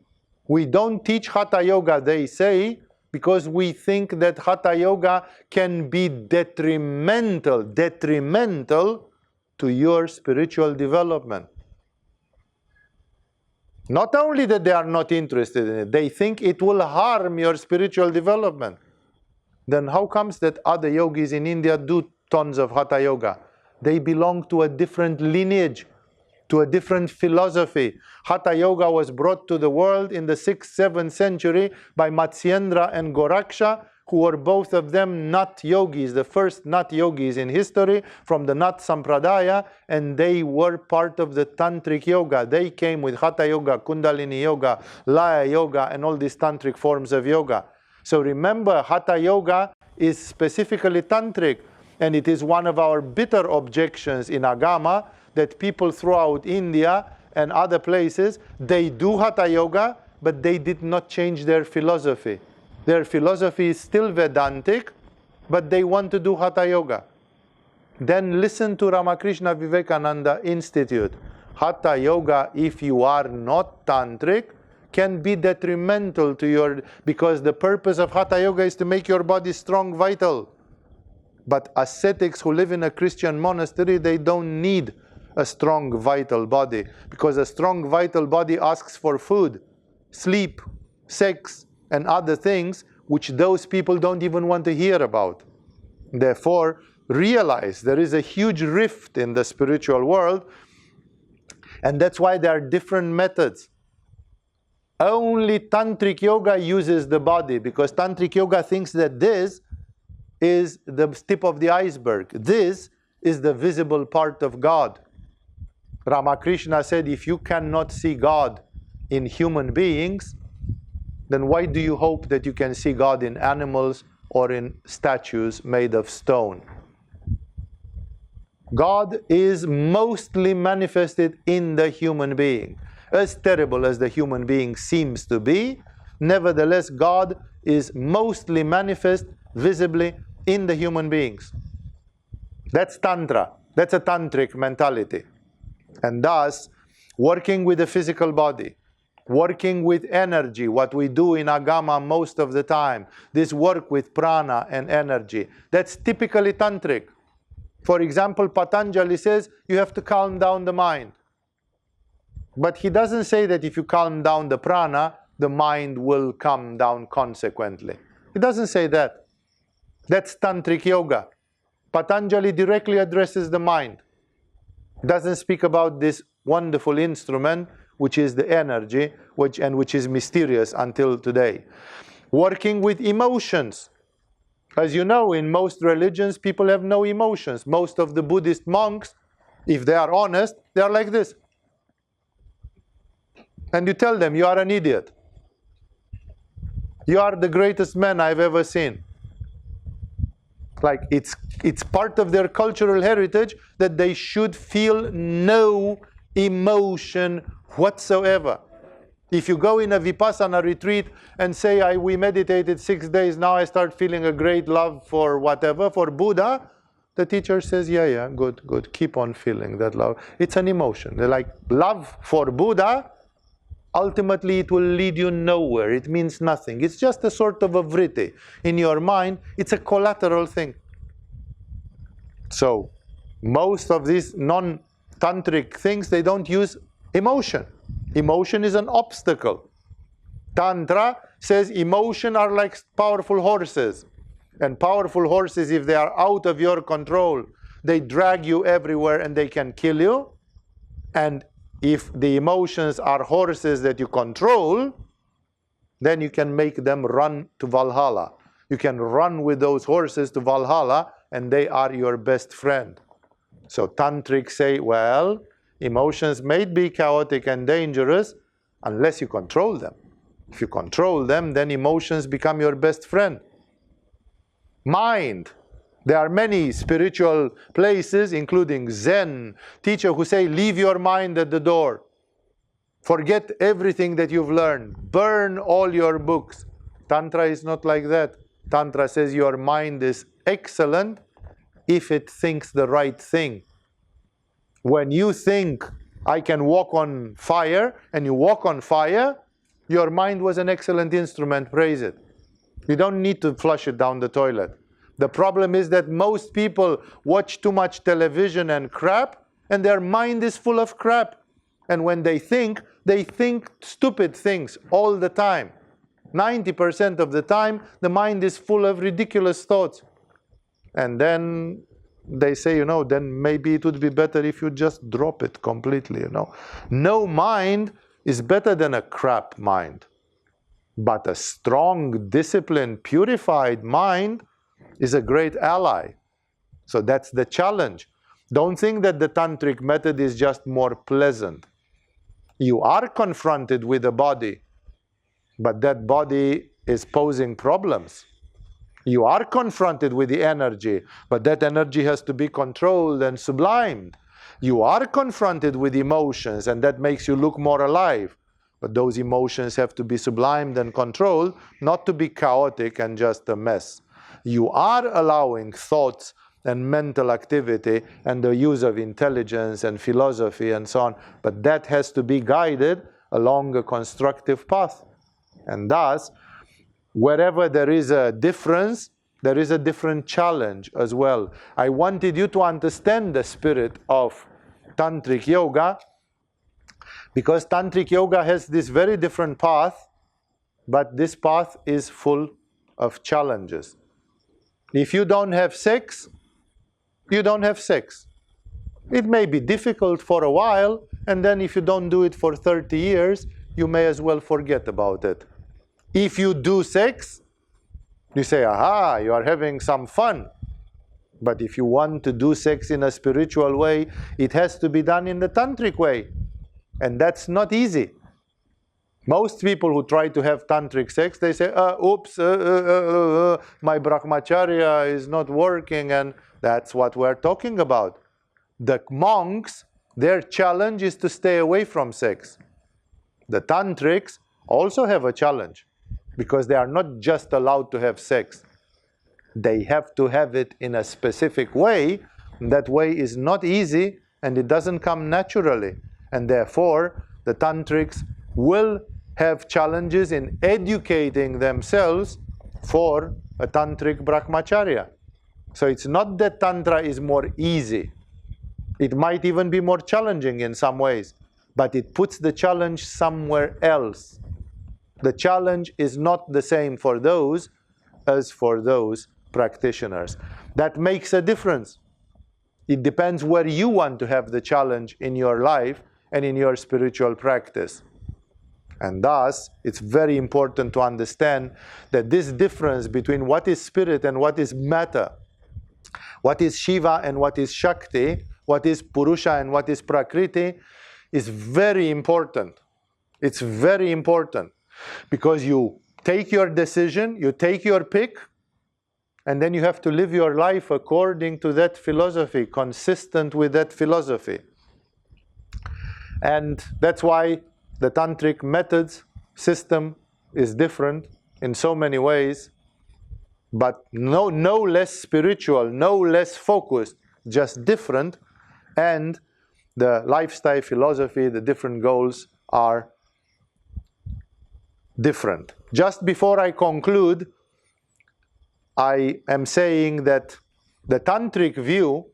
we don't teach Hatha Yoga, they say, because we think that Hatha Yoga can be detrimental to your spiritual development. Not only that they are not interested in it, they think it will harm your spiritual development. Then how comes that other yogis in India do tons of Hatha Yoga? They belong to a different lineage, to a different philosophy. Hatha Yoga was brought to the world in the 6th, 7th century by Matsyendra and Goraksha, who were both of them Nat yogis, the first Nat yogis in history from the Nat Sampradaya, and they were part of the Tantric Yoga. They came with Hatha Yoga, Kundalini Yoga, Laya Yoga, and all these Tantric forms of yoga. So remember, Hatha Yoga is specifically Tantric, and it is one of our bitter objections in Agama, that people throughout India and other places, they do Hatha Yoga, but they did not change their philosophy. Their philosophy is still Vedantic, but they want to do Hatha Yoga. Then listen to Ramakrishna Vivekananda Institute. Hatha Yoga, if you are not Tantric, can be detrimental to your, because the purpose of Hatha Yoga is to make your body strong, vital. But ascetics who live in a Christian monastery, they don't need a strong, vital body, because a strong, vital body asks for food, sleep, sex, and other things which those people don't even want to hear about. Therefore, realize there is a huge rift in the spiritual world, and that's why there are different methods. Only Tantric Yoga uses the body, because Tantric Yoga thinks that this is the tip of the iceberg. This is the visible part of God. Ramakrishna said, if you cannot see God in human beings, then why do you hope that you can see God in animals or in statues made of stone? God is mostly manifested in the human being. As terrible as the human being seems to be, nevertheless, God is mostly manifest visibly in the human beings. That's Tantra. That's a Tantric mentality. And thus, working with the physical body, working with energy, what we do in Agama most of the time, this work with prana and energy, that's typically Tantric. For example, Patanjali says you have to calm down the mind. But he doesn't say that if you calm down the prana, the mind will calm down consequently. He doesn't say that. That's Tantric Yoga. Patanjali directly addresses the mind. Doesn't speak about this wonderful instrument, which is the energy, which is mysterious until today. Working with emotions. As you know, in most religions, people have no emotions. Most of the Buddhist monks, if they are honest, they are like this. And you tell them, you are an idiot. You are the greatest man I've ever seen. Like it's part of their cultural heritage that they should feel no emotion whatsoever. If you go in a Vipassana retreat and say, we meditated 6 days, now I start feeling a great love for whatever, for Buddha, the teacher says, yeah, good, keep on feeling that love. It's an emotion. They're like, love for Buddha, ultimately it will lead you nowhere. It means nothing. It's just a sort of a vritti. In your mind, it's a collateral thing. So, most of these non-tantric things, they don't use emotion. Emotion is an obstacle. Tantra says emotion are like powerful horses. And powerful horses, if they are out of your control, they drag you everywhere and they can kill you. And if the emotions are horses that you control, then you can make them run to Valhalla. You can run with those horses to Valhalla, and they are your best friend. So tantrics say, well, emotions may be chaotic and dangerous unless you control them. If you control them, then emotions become your best friend. Mind. There are many spiritual places, including Zen teachers who say, leave your mind at the door. Forget everything that you've learned. Burn all your books. Tantra is not like that. Tantra says your mind is excellent if it thinks the right thing. When you think, I can walk on fire, and you walk on fire, your mind was an excellent instrument, praise it. You don't need to flush it down the toilet. The problem is that most people watch too much television and crap, and their mind is full of crap. And when they think stupid things all the time. 90% of the time, the mind is full of ridiculous thoughts. And then they say, then maybe it would be better if you just drop it completely, No mind is better than a crap mind. But a strong, disciplined, purified mind is a great ally. So that's the challenge. Don't think that the tantric method is just more pleasant. You are confronted with a body, but that body is posing problems. You are confronted with the energy, but that energy has to be controlled and sublimed. You are confronted with emotions, and that makes you look more alive. But those emotions have to be sublimed and controlled, not to be chaotic and just a mess. You are allowing thoughts and mental activity and the use of intelligence and philosophy and so on, but that has to be guided along a constructive path. And thus, wherever there is a difference, there is a different challenge as well. I wanted you to understand the spirit of Tantric Yoga, because Tantric Yoga has this very different path, but this path is full of challenges. If you don't have sex, you don't have sex. It may be difficult for a while, and then if you don't do it for 30 years, you may as well forget about it. If you do sex, you say, aha, you are having some fun. But if you want to do sex in a spiritual way, it has to be done in the tantric way. And that's not easy. Most people who try to have tantric sex, they say, oops, my brahmacharya is not working, and that's what we're talking about. The monks, their challenge is to stay away from sex. The tantrics also have a challenge, because they are not just allowed to have sex. They have to have it in a specific way. That way is not easy, and it doesn't come naturally. And therefore, the tantrics will have challenges in educating themselves for a tantric brahmacharya. So it's not that Tantra is more easy. It might even be more challenging in some ways, but it puts the challenge somewhere else. The challenge is not the same for those as for those practitioners. That makes a difference. It depends where you want to have the challenge in your life and in your spiritual practice. And thus, it's very important to understand that this difference between what is spirit and what is matter, what is Shiva and what is Shakti, what is Purusha and what is Prakriti, is very important. It's very important. Because you take your decision, you take your pick, and then you have to live your life according to that philosophy, consistent with that philosophy. And that's why the tantric methods system is different in so many ways, but no less spiritual, no less focused, just different. And the lifestyle philosophy, the different goals are different. Just before I conclude, I am saying that the tantric view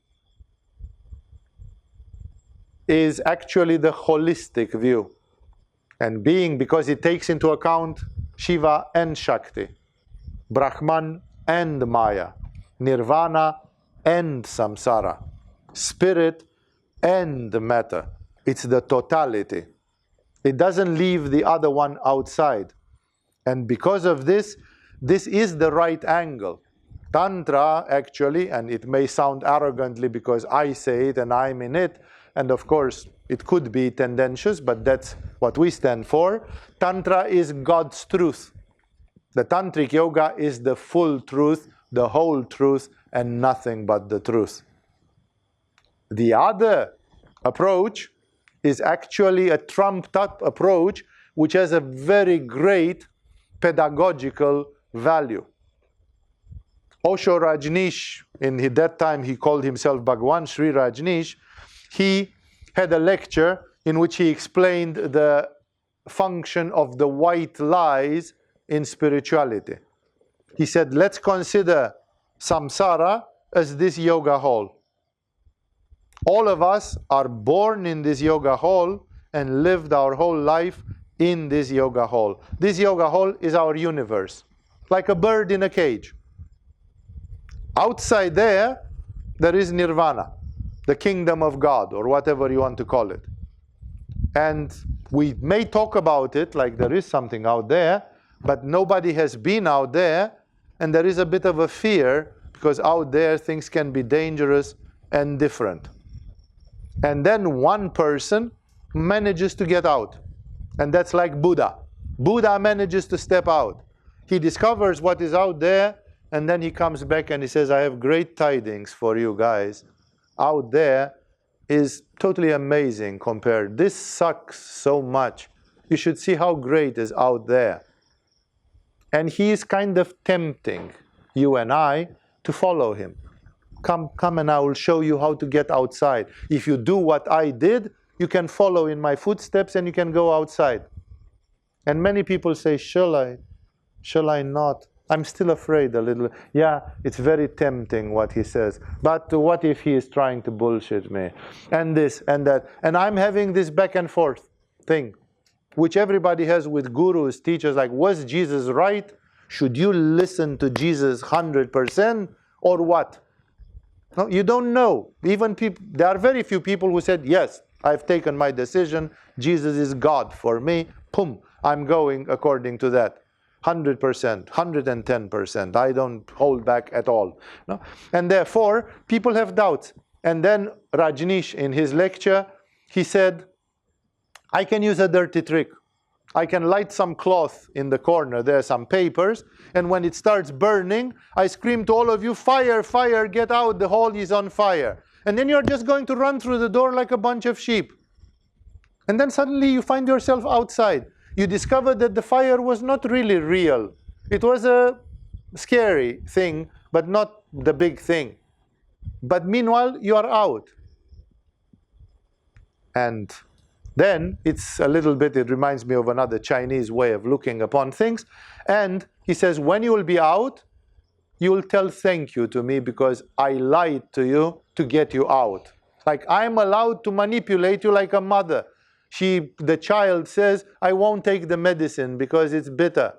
is actually the holistic view. And because it takes into account Shiva and Shakti, Brahman and Maya, Nirvana and Samsara, spirit and matter. It's the totality. It doesn't leave the other one outside. And because of this, this is the right angle. Tantra, actually, and it may sound arrogantly because I say it and I'm in it, and of course it could be tendentious, but that's what we stand for. Tantra is God's truth. The Tantric Yoga is the full truth, the whole truth, and nothing but the truth. The other approach is actually a trumped-up approach which has a very great pedagogical value. Osho Rajneesh, in that time he called himself Bhagwan Sri Rajneesh, he had a lecture in which he explained the function of the white lies in spirituality. He said, let's consider samsara as this yoga hall. All of us are born in this yoga hall and lived our whole life in this yoga hall. This yoga hall is our universe, like a bird in a cage. Outside there is nirvana, the kingdom of God, or whatever you want to call it. And we may talk about it like there is something out there, but nobody has been out there, and there is a bit of a fear, because out there things can be dangerous and different. And then one person manages to get out. And that's like Buddha. Buddha manages to step out. He discovers what is out there, and then he comes back and he says, I have great tidings for you guys. Out there is totally amazing compared. This sucks so much. You should see how great is out there. And he is kind of tempting you and I to follow him. Come and I will show you how to get outside. If you do what I did, you can follow in my footsteps and you can go outside. And many people say, shall I? Shall I not? I'm still afraid a little. Yeah, it's very tempting what he says. But what if he is trying to bullshit me? And this and that. And I'm having this back and forth thing, which everybody has with gurus, teachers, like, was Jesus right? Should you listen to Jesus 100% or what? No, you don't know. Even people, there are very few people who said, yes, I've taken my decision. Jesus is God for me. Boom, I'm going according to that. 100%, 110%. I don't hold back at all. No? And therefore, people have doubts. And then Rajneesh, in his lecture, he said, I can use a dirty trick. I can light some cloth in the corner. There are some papers. And when it starts burning, I scream to all of you, fire, fire, get out. The hall is on fire. And then you're just going to run through the door like a bunch of sheep. And then suddenly you find yourself outside. You discover that the fire was not really real. It was a scary thing, but not the big thing. But meanwhile, you are out. And then it's a little bit, it reminds me of another Chinese way of looking upon things. And he says, when you will be out, you will tell thank you to me because I lied to you to get you out. Like, I'm allowed to manipulate you like a mother. The child says, I won't take the medicine because it's bitter.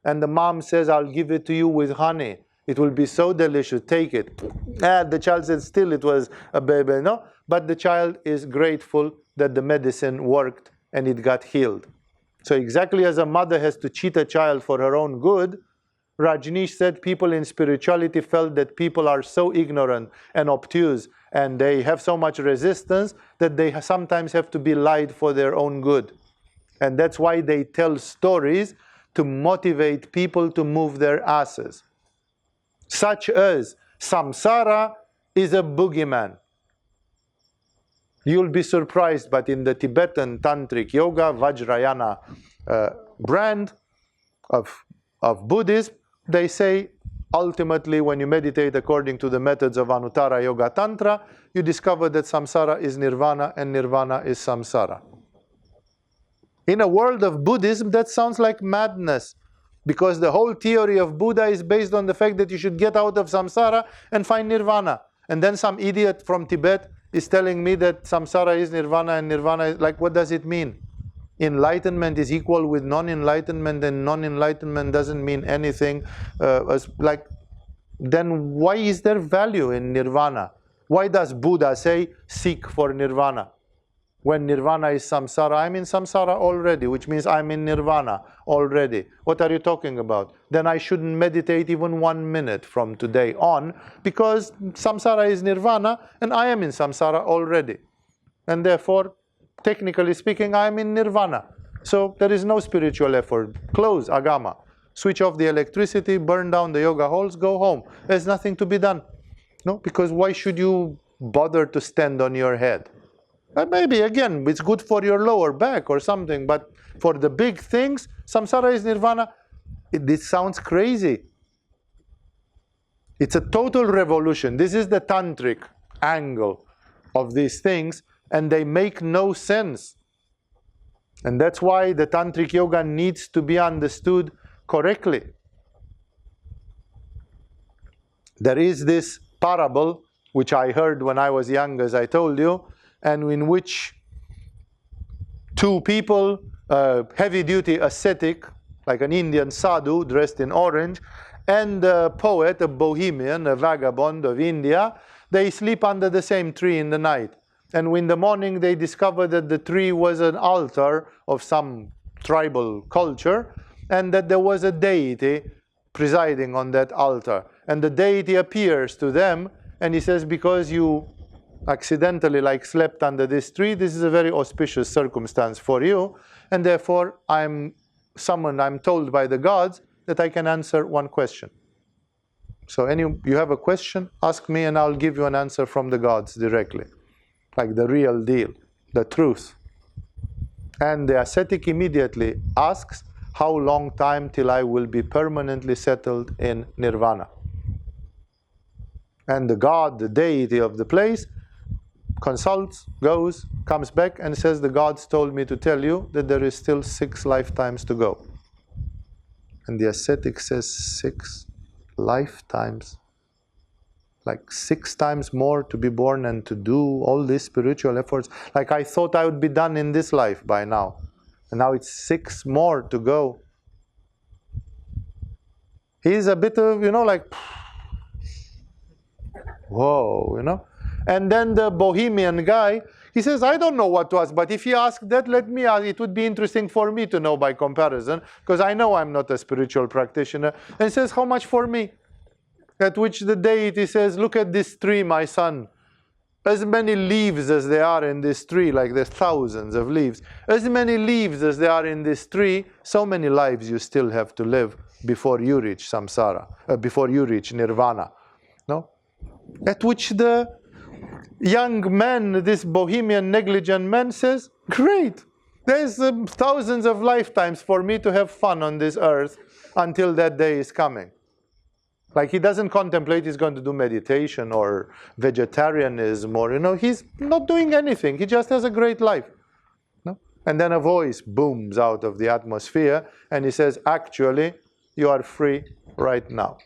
And the mom says, I'll give it to you with honey. It will be so delicious, take it. The child says, still it was a baby, no? But the child is grateful that the medicine worked and it got healed. So exactly as a mother has to cheat a child for her own good, Rajneesh said people in spirituality felt that people are so ignorant and obtuse and they have so much resistance that they sometimes have to be lied for their own good. And that's why they tell stories to motivate people to move their asses. Such as samsara is a boogeyman. You'll be surprised, but in the Tibetan Tantric Yoga, Vajrayana brand of Buddhism, they say, ultimately, when you meditate according to the methods of Anuttara Yoga Tantra, you discover that samsara is nirvana and nirvana is samsara. In a world of Buddhism, that sounds like madness, because the whole theory of Buddha is based on the fact that you should get out of samsara and find nirvana. And then some idiot from Tibet is telling me that samsara is nirvana and nirvana is, like, what does it mean? Enlightenment is equal with non-enlightenment and non-enlightenment doesn't mean anything. Then why is there value in nirvana? Why does Buddha say, seek for nirvana? When nirvana is samsara, I'm in samsara already, which means I'm in nirvana already. What are you talking about? Then I shouldn't meditate even 1 minute from today on, because samsara is nirvana and I am in samsara already. And therefore, technically speaking, I am in nirvana. So there is no spiritual effort. Close agama. Switch off the electricity, burn down the yoga halls, go home. There's nothing to be done. No, because why should you bother to stand on your head? Maybe, again, it's good for your lower back or something, but for the big things, samsara is nirvana. This sounds crazy. It's a total revolution. This is the tantric angle of these things, and they make no sense. And that's why the tantric yoga needs to be understood correctly. There is this parable, which I heard when I was young, as I told you, and in which two people, a heavy-duty ascetic, like an Indian sadhu dressed in orange, and a poet, a bohemian, a vagabond of India, they sleep under the same tree in the night. And in the morning they discover that the tree was an altar of some tribal culture, and that there was a deity presiding on that altar. And the deity appears to them, and he says, because you accidentally slept under this tree, this is a very auspicious circumstance for you, and therefore I'm told by the gods that I can answer one question. So you have a question, ask me and I'll give you an answer from the gods directly. Like the real deal, the truth. And the ascetic immediately asks, how long time till I will be permanently settled in nirvana? And the god, the deity of the place, consults, goes, comes back and says, the gods told me to tell you that there is still 6 lifetimes to go. And the ascetic says, 6 lifetimes? Like 6 times more to be born and to do all these spiritual efforts? Like I thought I would be done in this life by now. And now it's 6 more to go. He's a bit of, whoa, And then the bohemian guy, he says, I don't know what to ask, but if you ask that, let me ask. It would be interesting for me to know by comparison, because I know I'm not a spiritual practitioner. And he says, how much for me? At which the deity says, look at this tree, my son. As many leaves as there are in this tree, like there's thousands of leaves, as many leaves as there are in this tree, so many lives you still have to live before you reach samsara, before you reach nirvana. No? At which the young man, this bohemian negligent man, says, great, there's thousands of lifetimes for me to have fun on this earth until that day is coming. Like he doesn't contemplate he's going to do meditation or vegetarianism or, he's not doing anything. He just has a great life. No? And then a voice booms out of the atmosphere and he says, actually, you are free right now.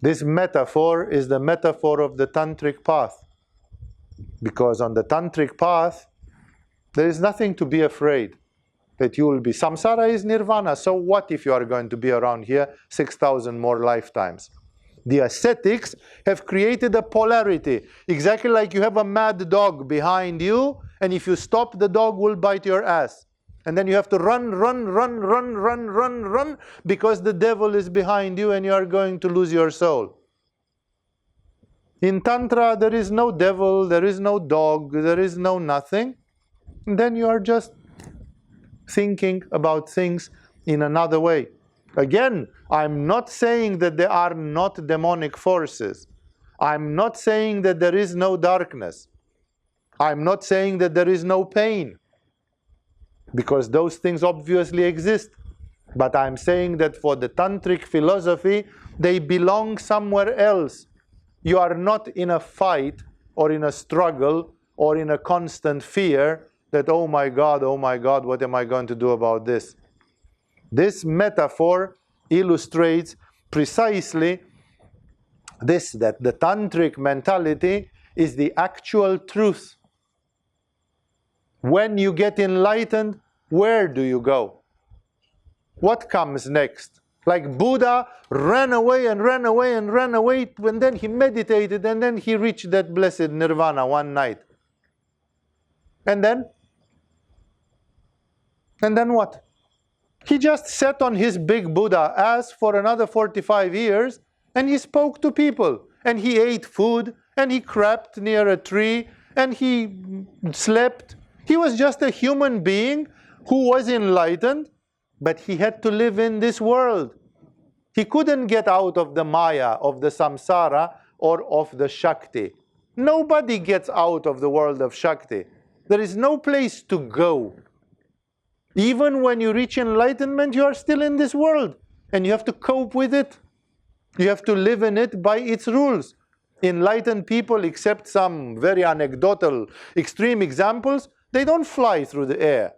This metaphor is the metaphor of the tantric path. Because on the tantric path, there is nothing to be afraid that you will be. Samsara is nirvana. So what if you are going to be around here 6,000 more lifetimes? The ascetics have created a polarity. Exactly like you have a mad dog behind you, and if you stop, the dog will bite your ass. And then you have to run, because the devil is behind you and you are going to lose your soul. In Tantra, there is no devil, there is no dog, there is no nothing. And then you are just thinking about things in another way. Again, I'm not saying that there are not demonic forces. I'm not saying that there is no darkness. I'm not saying that there is no pain, because those things obviously exist. But I'm saying that for the tantric philosophy, they belong somewhere else. You are not in a fight or in a struggle or in a constant fear that, oh my God, what am I going to do about this? This metaphor illustrates precisely this, that the tantric mentality is the actual truth. When you get enlightened, where do you go? What comes next? Like Buddha ran away and ran away and ran away, and then he meditated and then he reached that blessed nirvana one night. And then what? He just sat on his big Buddha ass for another 45 years, and he spoke to people, and he ate food, and he crept near a tree, and he slept. He was just a human being who was enlightened, but he had to live in this world. He couldn't get out of the Maya, of the samsara, or of the Shakti. Nobody gets out of the world of Shakti. There is no place to go. Even when you reach enlightenment, you are still in this world, and you have to cope with it. You have to live in it by its rules. Enlightened people, except some very anecdotal, extreme examples, they don't fly through the air.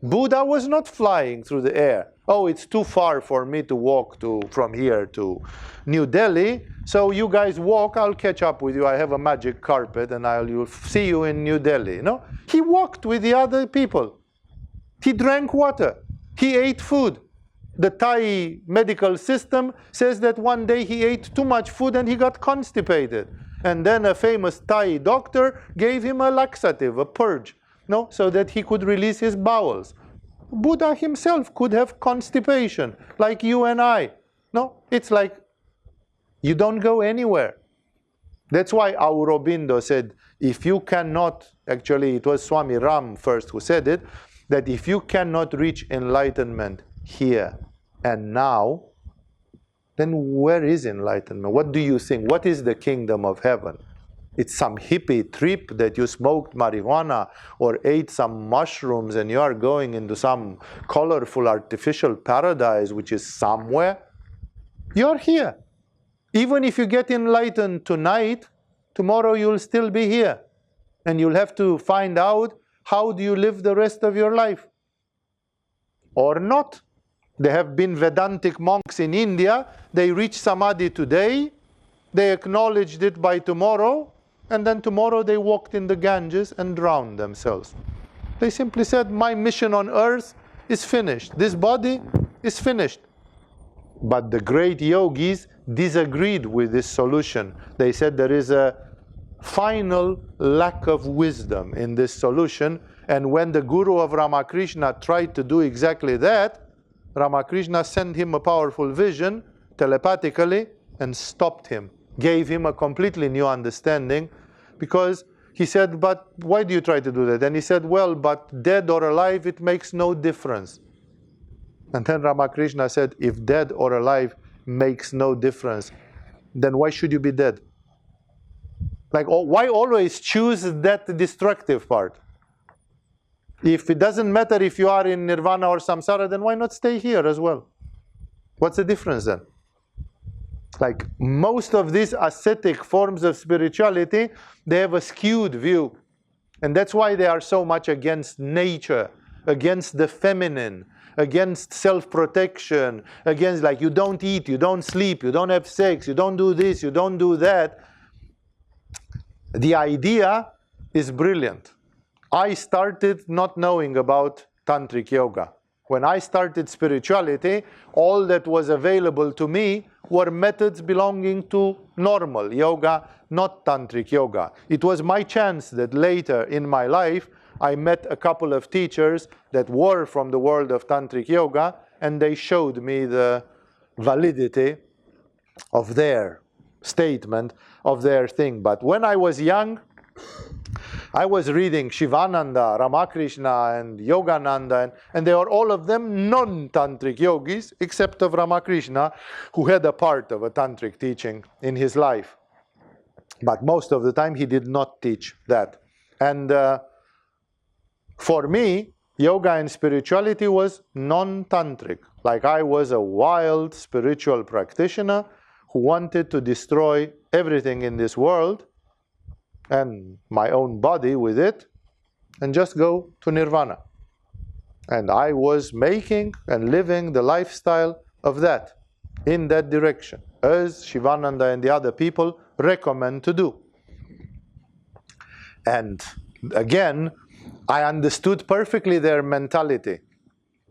Buddha was not flying through the air. Oh, it's too far for me to walk from here to New Delhi, so you guys walk, I'll catch up with you. I have a magic carpet, and you'll see you in New Delhi. No? He walked with the other people. He drank water. He ate food. The Thai medical system says that one day he ate too much food and he got constipated. And then a famous Thai doctor gave him a laxative, a purge, no, so that he could release his bowels. Buddha himself could have constipation, like you and I. No, it's like you don't go anywhere. That's why Aurobindo said, if you cannot, actually it was Swami Ram first who said it, that if you cannot reach enlightenment here and now, then where is enlightenment? What do you think? What is the kingdom of heaven? It's some hippie trip that you smoked marijuana or ate some mushrooms and you are going into some colorful artificial paradise which is somewhere. You're here. Even if you get enlightened tonight, tomorrow you'll still be here. And you'll have to find out, how do you live the rest of your life? Or not. There have been Vedantic monks in India. They reach Samadhi today. They acknowledged it by tomorrow. And then tomorrow they walked in the Ganges and drowned themselves. They simply said, my mission on earth is finished. This body is finished. But the great yogis disagreed with this solution. They said there is a final lack of wisdom in this solution, and when the guru of Ramakrishna tried to do exactly that, Ramakrishna sent him a powerful vision telepathically and stopped him, gave him a completely new understanding, because he said, but why do you try to do that? And he said, well, but dead or alive, it makes no difference. And then Ramakrishna said, if dead or alive makes no difference, then why should you be dead? Like, why always choose that destructive part? If it doesn't matter if you are in nirvana or samsara, then why not stay here as well? What's the difference then? Like, most of these ascetic forms of spirituality, they have a skewed view. And that's why they are so much against nature, against the feminine, against self-protection, against, like, you don't eat, you don't sleep, you don't have sex, you don't do this, you don't do that. The idea is brilliant. I started not knowing about tantric yoga. When I started spirituality, all that was available to me were methods belonging to normal yoga, not tantric yoga. It was my chance that later in my life, I met a couple of teachers that were from the world of tantric yoga, and they showed me the validity of their statement, of their thing. But when I was young, I was reading Shivananda, Ramakrishna, and Yogananda, and they are all of them non-tantric yogis, except of Ramakrishna, who had a part of a tantric teaching in his life. But most of the time he did not teach that. And for me, yoga and spirituality was non-tantric. Like, I was a wild spiritual practitioner who wanted to destroy everything in this world and my own body with it and just go to nirvana. And I was making and living the lifestyle of that, in that direction, as Shivananda and the other people recommend to do. And again, I understood perfectly their mentality,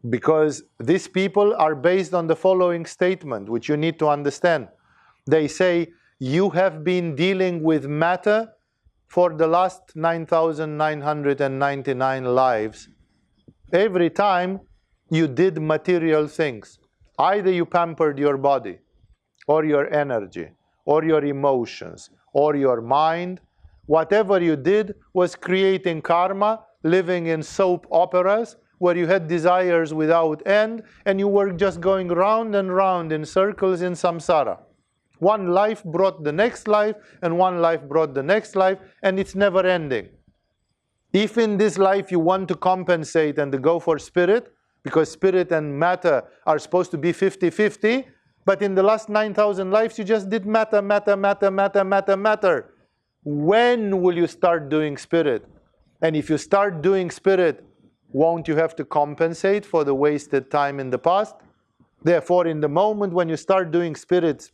because these people are based on the following statement, which you need to understand. They say, you have been dealing with matter for the last 9,999 lives, every time you did material things. Either you pampered your body, or your energy, or your emotions, or your mind. Whatever you did was creating karma, living in soap operas, where you had desires without end, and you were just going round and round in circles in samsara. One life brought the next life, and one life brought the next life, and it's never ending. If in this life you want to compensate and to go for spirit, because spirit and matter are supposed to be 50-50, but in the last 9,000 lives you just did matter. When will you start doing spirit? And if you start doing spirit, won't you have to compensate for the wasted time in the past? Therefore, in the moment when you start doing spirit,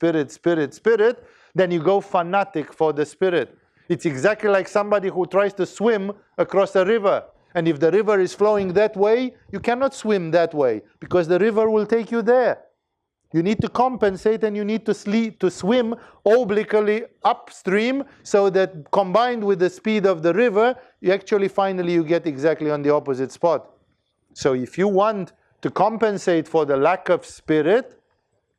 then you go fanatic for the spirit. It's exactly like somebody who tries to swim across a river. And if the river is flowing that way, you cannot swim that way, because the river will take you there. You need to compensate, and you need to swim obliquely upstream, so that combined with the speed of the river, you actually finally you get exactly on the opposite spot. So if you want to compensate for the lack of spirit,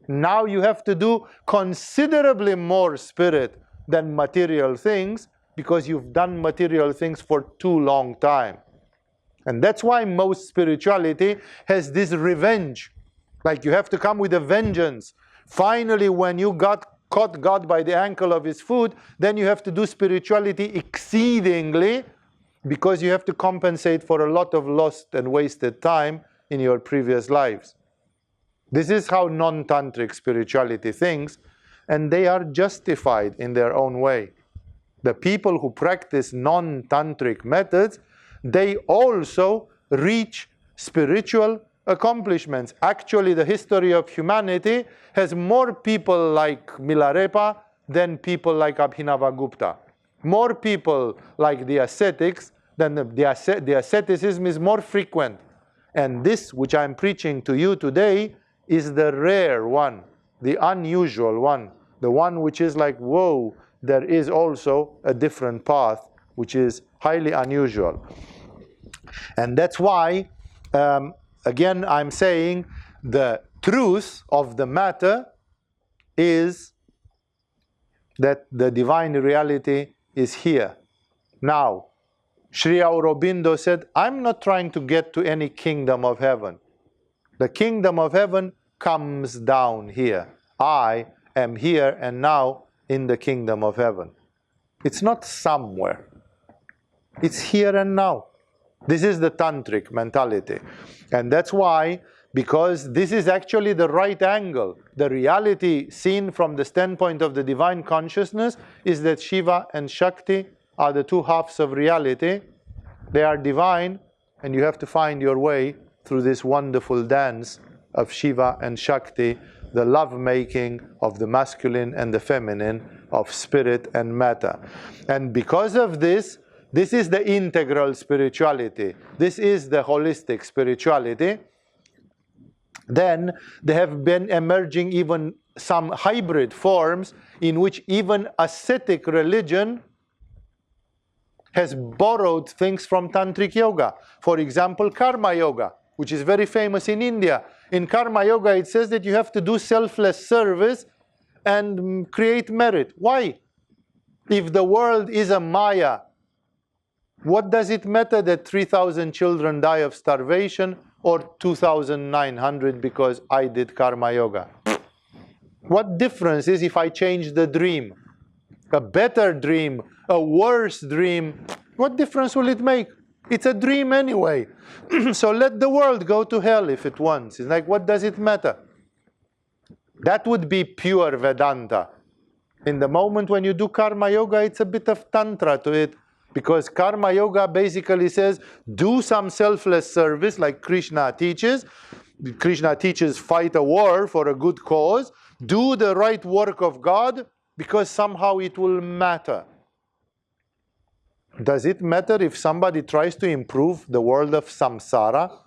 now you have to do considerably more spirit than material things, because you've done material things for too long time. And that's why most spirituality has this revenge. Like you have to come with a vengeance. Finally, when you caught God by the ankle of his foot, then you have to do spirituality exceedingly, because you have to compensate for a lot of lost and wasted time in your previous lives. This is how non-tantric spirituality thinks, and they are justified in their own way. The people who practice non-tantric methods, they also reach spiritual accomplishments. Actually, the history of humanity has more people like Milarepa than people like Abhinavagupta. More people like the ascetics than the asceticism is more frequent. And this, which I'm preaching to you today, is the rare one, the unusual one, the one which is like, whoa, there is also a different path, which is highly unusual. And that's why, again, I'm saying the truth of the matter is that the divine reality is here. Now, Sri Aurobindo said, I'm not trying to get to any kingdom of heaven. The kingdom of heaven comes down here. I am here and now in the kingdom of heaven. It's not somewhere. It's here and now. This is the tantric mentality. And that's why, because this is actually the right angle. The reality seen from the standpoint of the divine consciousness is that Shiva and Shakti are the two halves of reality. They are divine, and you have to find your way through this wonderful dance of Shiva and Shakti, the love-making of the masculine and the feminine, of spirit and matter. And because of this, this is the integral spirituality. This is the holistic spirituality. Then there have been emerging even some hybrid forms in which even ascetic religion has borrowed things from tantric yoga. For example, karma yoga, which is very famous in India. In karma yoga, it says that you have to do selfless service and create merit. Why? If the world is a maya, what does it matter that 3,000 children die of starvation or 2,900 because I did karma yoga? What difference is if I change the dream? A better dream, a worse dream, what difference will it make? It's a dream anyway. So let the world go to hell if it wants. It's like, what does it matter? That would be pure Vedanta. In the moment when you do karma yoga, it's a bit of Tantra to it. Because karma yoga basically says, do some selfless service like Krishna teaches. Krishna teaches fight a war for a good cause. Do the right work of God, because somehow it will matter. Does it matter if somebody tries to improve the world of samsara?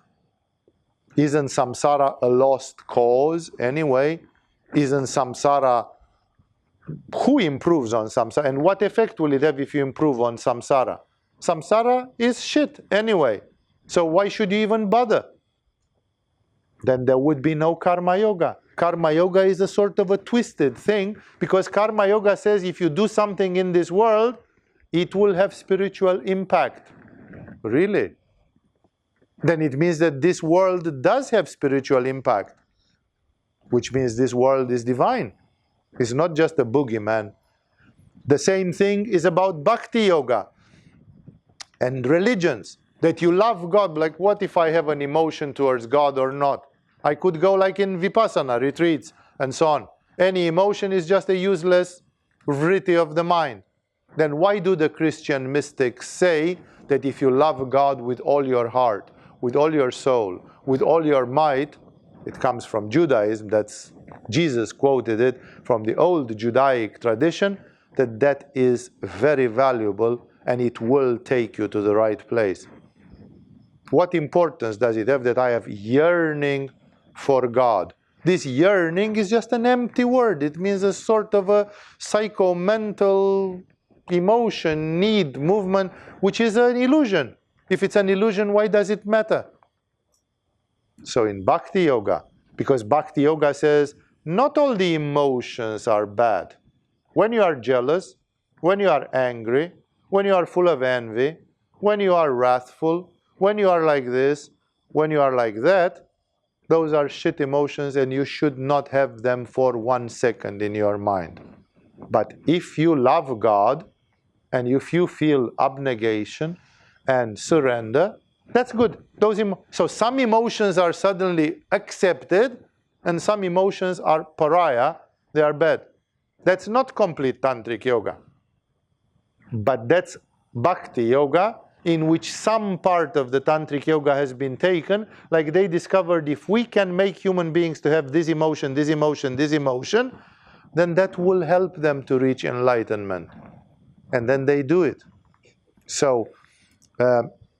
Isn't samsara a lost cause anyway? Isn't samsara who improves on samsara? And what effect will it have if you improve on samsara? Samsara is shit anyway. So why should you even bother? Then there would be no karma yoga. Karma yoga is a sort of a twisted thing, because karma yoga says if you do something in this world, it will have spiritual impact. Really? Then it means that this world does have spiritual impact, which means this world is divine. It's not just a boogeyman. The same thing is about bhakti yoga and religions. That you love God, like what if I have an emotion towards God or not? I could go like in Vipassana retreats and so on. Any emotion is just a useless vritti of the mind. Then why do the Christian mystics say that if you love God with all your heart, with all your soul, with all your might, it comes from Judaism, that's Jesus quoted it from the old Judaic tradition, that is very valuable and it will take you to the right place. What importance does it have that I have yearning for God? This yearning is just an empty word. It means a sort of a psycho-mental emotion, need, movement, which is an illusion. If it's an illusion, why does it matter? So in Bhakti Yoga, because Bhakti Yoga says not all the emotions are bad. When you are jealous, when you are angry, when you are full of envy, when you are wrathful, when you are like this, when you are like that, those are shit emotions and you should not have them for 1 second in your mind. But if you love God and if you feel abnegation and surrender, that's good. So some emotions are suddenly accepted and some emotions are pariah, they are bad. That's not complete tantric yoga. But that's bhakti yoga, in which some part of the tantric yoga has been taken, like they discovered if we can make human beings to have this emotion, this emotion, this emotion, then that will help them to reach enlightenment. And then they do it. So,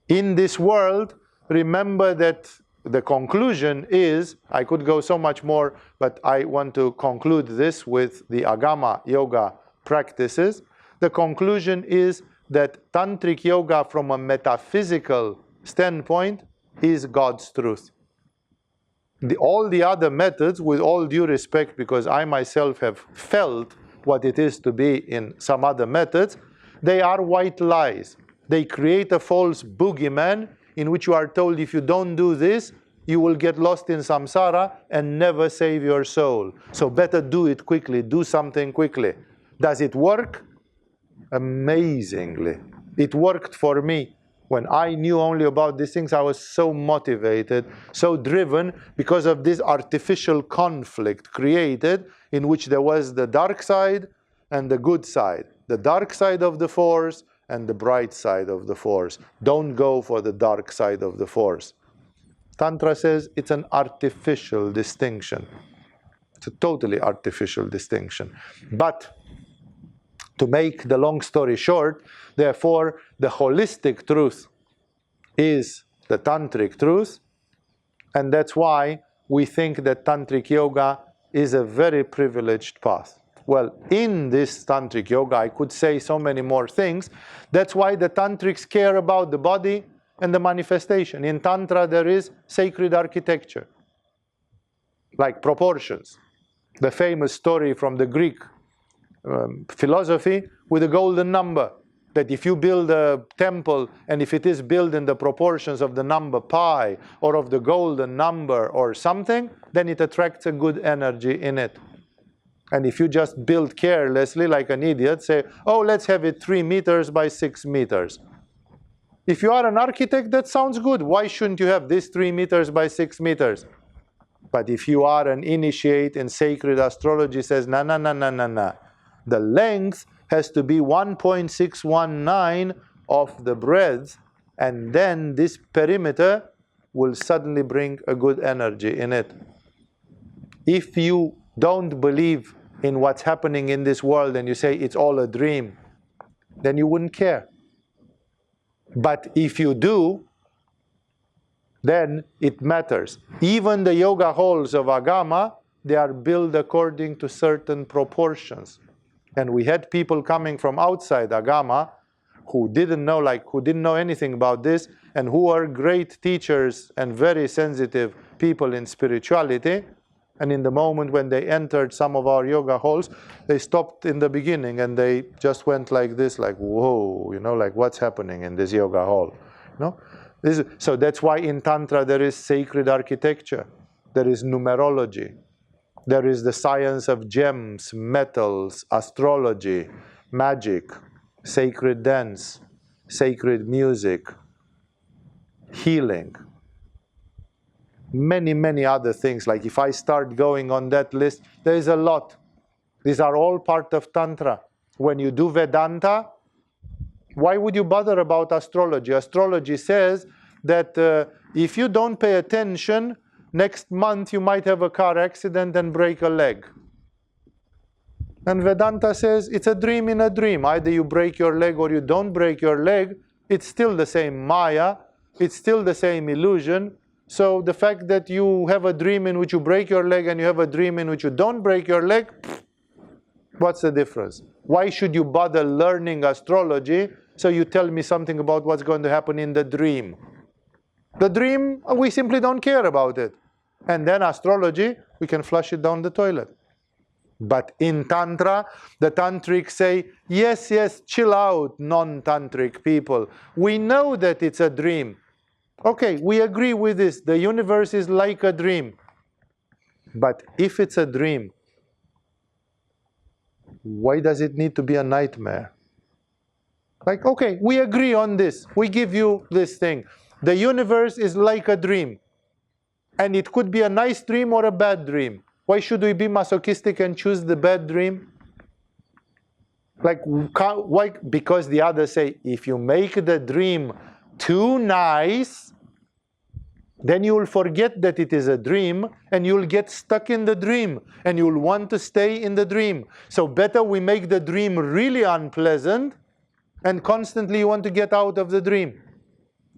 in this world, remember that the conclusion is, I could go so much more, but I want to conclude this with the Agama Yoga practices. The conclusion is that tantric yoga from a metaphysical standpoint is God's truth. All the other methods, with all due respect, because I myself have felt what it is to be in some other methods, they are white lies. They create a false boogeyman in which you are told if you don't do this, you will get lost in samsara and never save your soul. So better do it quickly, do something quickly. Does it work? Amazingly. It worked for me. When I knew only about these things, I was so motivated, so driven, because of this artificial conflict created in which there was the dark side and the good side. The dark side of the force and the bright side of the force. Don't go for the dark side of the force. Tantra says it's an artificial distinction. It's a totally artificial distinction. But to make the long story short, therefore, the holistic truth is the tantric truth, and that's why we think that tantric yoga is a very privileged path. Well, in this tantric yoga, I could say so many more things. That's why the tantrics care about the body and the manifestation. In Tantra, there is sacred architecture, like proportions. The famous story from the Greek philosophy with a golden number, that if you build a temple and if it is built in the proportions of the number pi or of the golden number or something, then it attracts a good energy in it. And if you just build carelessly like an idiot, say, oh, let's have it 3 meters by 6 meters. If you are an architect, that sounds good. Why shouldn't you have this 3 meters by 6 meters? But if you are an initiate in sacred astrology, says, no, no, no, no, no, no. The length has to be 1.619 of the breadth, and then this perimeter will suddenly bring a good energy in it. If you don't believe in what's happening in this world and you say it's all a dream, then you wouldn't care. But if you do, then it matters. Even the yoga halls of Agama, they are built according to certain proportions. And we had people coming from outside Agama who didn't know anything about this, and who are great teachers and very sensitive people in spirituality. And in the moment when they entered some of our yoga halls, they stopped in the beginning and they just went like this, like, whoa, like what's happening in this yoga hall? So that's why in Tantra there is sacred architecture, there is numerology, there is the science of gems, metals, astrology, magic, sacred dance, sacred music, healing. Many, many other things. Like if I start going on that list, there is a lot. These are all part of Tantra. When you do Vedanta, why would you bother about astrology? Astrology says that if you don't pay attention, next month you might have a car accident and break a leg. And Vedanta says it's a dream in a dream. Either you break your leg or you don't break your leg. It's still the same Maya. It's still the same illusion. So the fact that you have a dream in which you break your leg and you have a dream in which you don't break your leg, what's the difference? Why should you bother learning astrology so you tell me something about what's going to happen in the dream? The dream, we simply don't care about it. And then astrology, we can flush it down the toilet. But in Tantra, the Tantrics say, yes, chill out, non-Tantric people. We know that it's a dream. Okay, we agree with this. The universe is like a dream. But if it's a dream, why does it need to be a nightmare? Like, okay, we agree on this. We give you this thing. The universe is like a dream. And it could be a nice dream or a bad dream. Why should we be masochistic and choose the bad dream? Like, why? Because the others say, if you make the dream too nice, then you will forget that it is a dream, and you'll get stuck in the dream, and you'll want to stay in the dream. So better we make the dream really unpleasant, and constantly you want to get out of the dream.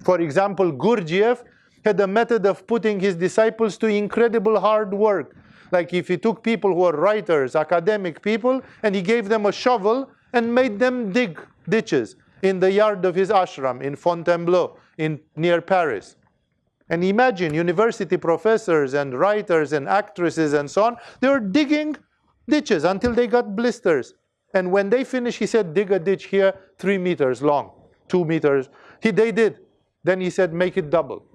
For example, Gurdjieff had a method of putting his disciples to incredible hard work. Like if he took people who are writers, academic people, and he gave them a shovel and made them dig ditches in the yard of his ashram in Fontainebleau, near Paris. And imagine university professors and writers and actresses and so on, they were digging ditches until they got blisters. And when they finished, he said, dig a ditch here 3 meters long, 2 meters. They did. Then he said, make it double.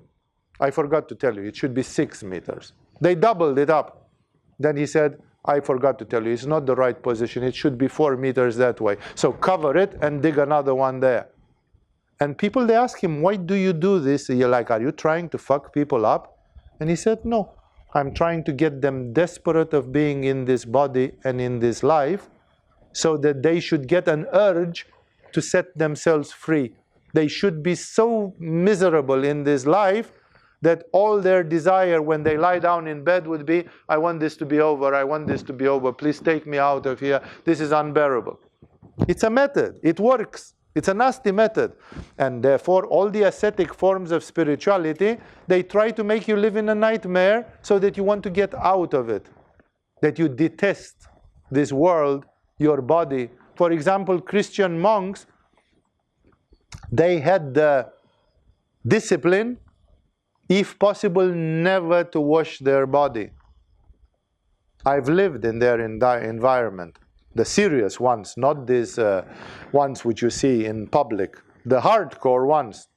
I forgot to tell you, it should be 6 meters. They doubled it up. Then he said, I forgot to tell you, it's not the right position. It should be 4 meters that way. So cover it and dig another one there. And people, they ask him, why do you do this? You're like, are you trying to fuck people up? And he said, no. I'm trying to get them desperate of being in this body and in this life so that they should get an urge to set themselves free. They should be so miserable in this life that all their desire when they lie down in bed would be, I want this to be over, I want this to be over, please take me out of here, this is unbearable. It's a method, it works, it's a nasty method. And therefore all the ascetic forms of spirituality, they try to make you live in a nightmare so that you want to get out of it, that you detest this world, your body. For example, Christian monks, they had the discipline, if possible, never to wash their body. I've lived in their environment. The serious ones, not these ones which you see in public. The hardcore ones.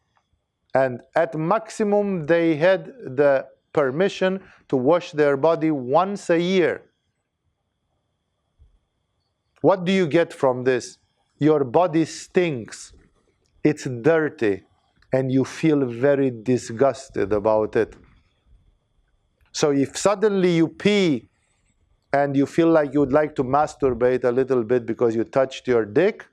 And at maximum, they had the permission to wash their body once a year. What do you get from this? Your body stinks. It's dirty. And you feel very disgusted about it. So if suddenly you pee and you feel like you would like to masturbate a little bit because you touched your dick,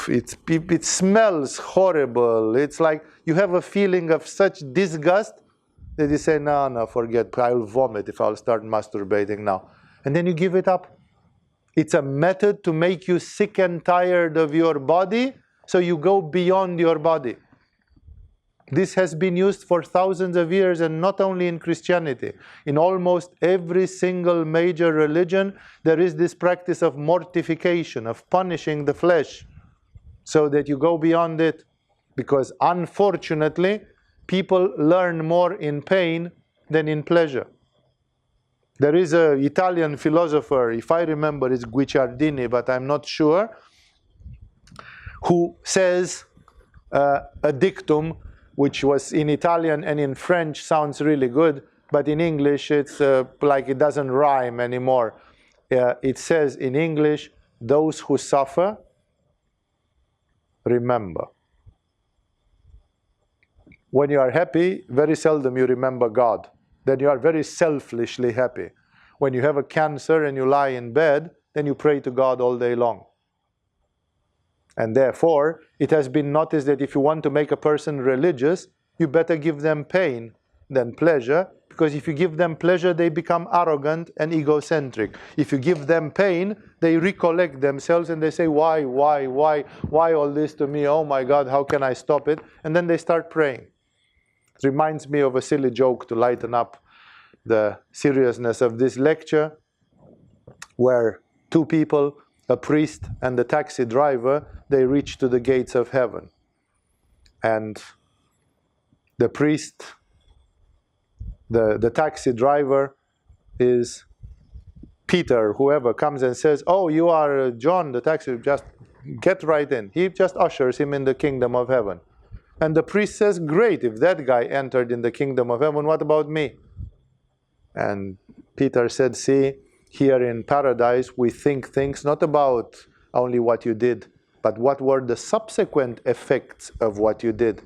it smells horrible. It's like you have a feeling of such disgust that you say, no, forget, I'll vomit if I'll start masturbating now. And then you give it up. It's a method to make you sick and tired of your body, so you go beyond your body. This has been used for thousands of years, and not only in Christianity. In almost every single major religion, there is this practice of mortification, of punishing the flesh, so that you go beyond it. Because unfortunately, people learn more in pain than in pleasure. There is an Italian philosopher, if I remember it's Guicciardini, but I'm not sure, who says a dictum which was in Italian and in French sounds really good, but in English it's like it doesn't rhyme anymore. It says in English, those who suffer, remember. When you are happy, very seldom you remember God. Then you are very selfishly happy. When you have a cancer and you lie in bed, then you pray to God all day long. And therefore, it has been noticed that if you want to make a person religious, you better give them pain than pleasure, because if you give them pleasure, they become arrogant and egocentric. If you give them pain, they recollect themselves and they say, why all this to me? Oh my God, how can I stop it? And then they start praying. It reminds me of a silly joke to lighten up the seriousness of this lecture, where two people, a priest and the taxi driver, they reach to the gates of heaven. And the priest, the taxi driver is Peter, whoever comes and says, oh, you are John, the taxi, just get right in. He just ushers him in the kingdom of heaven. And the priest says, great, if that guy entered in the kingdom of heaven, what about me? And Peter said, see, here in paradise we think things not about only what you did, but what were the subsequent effects of what you did.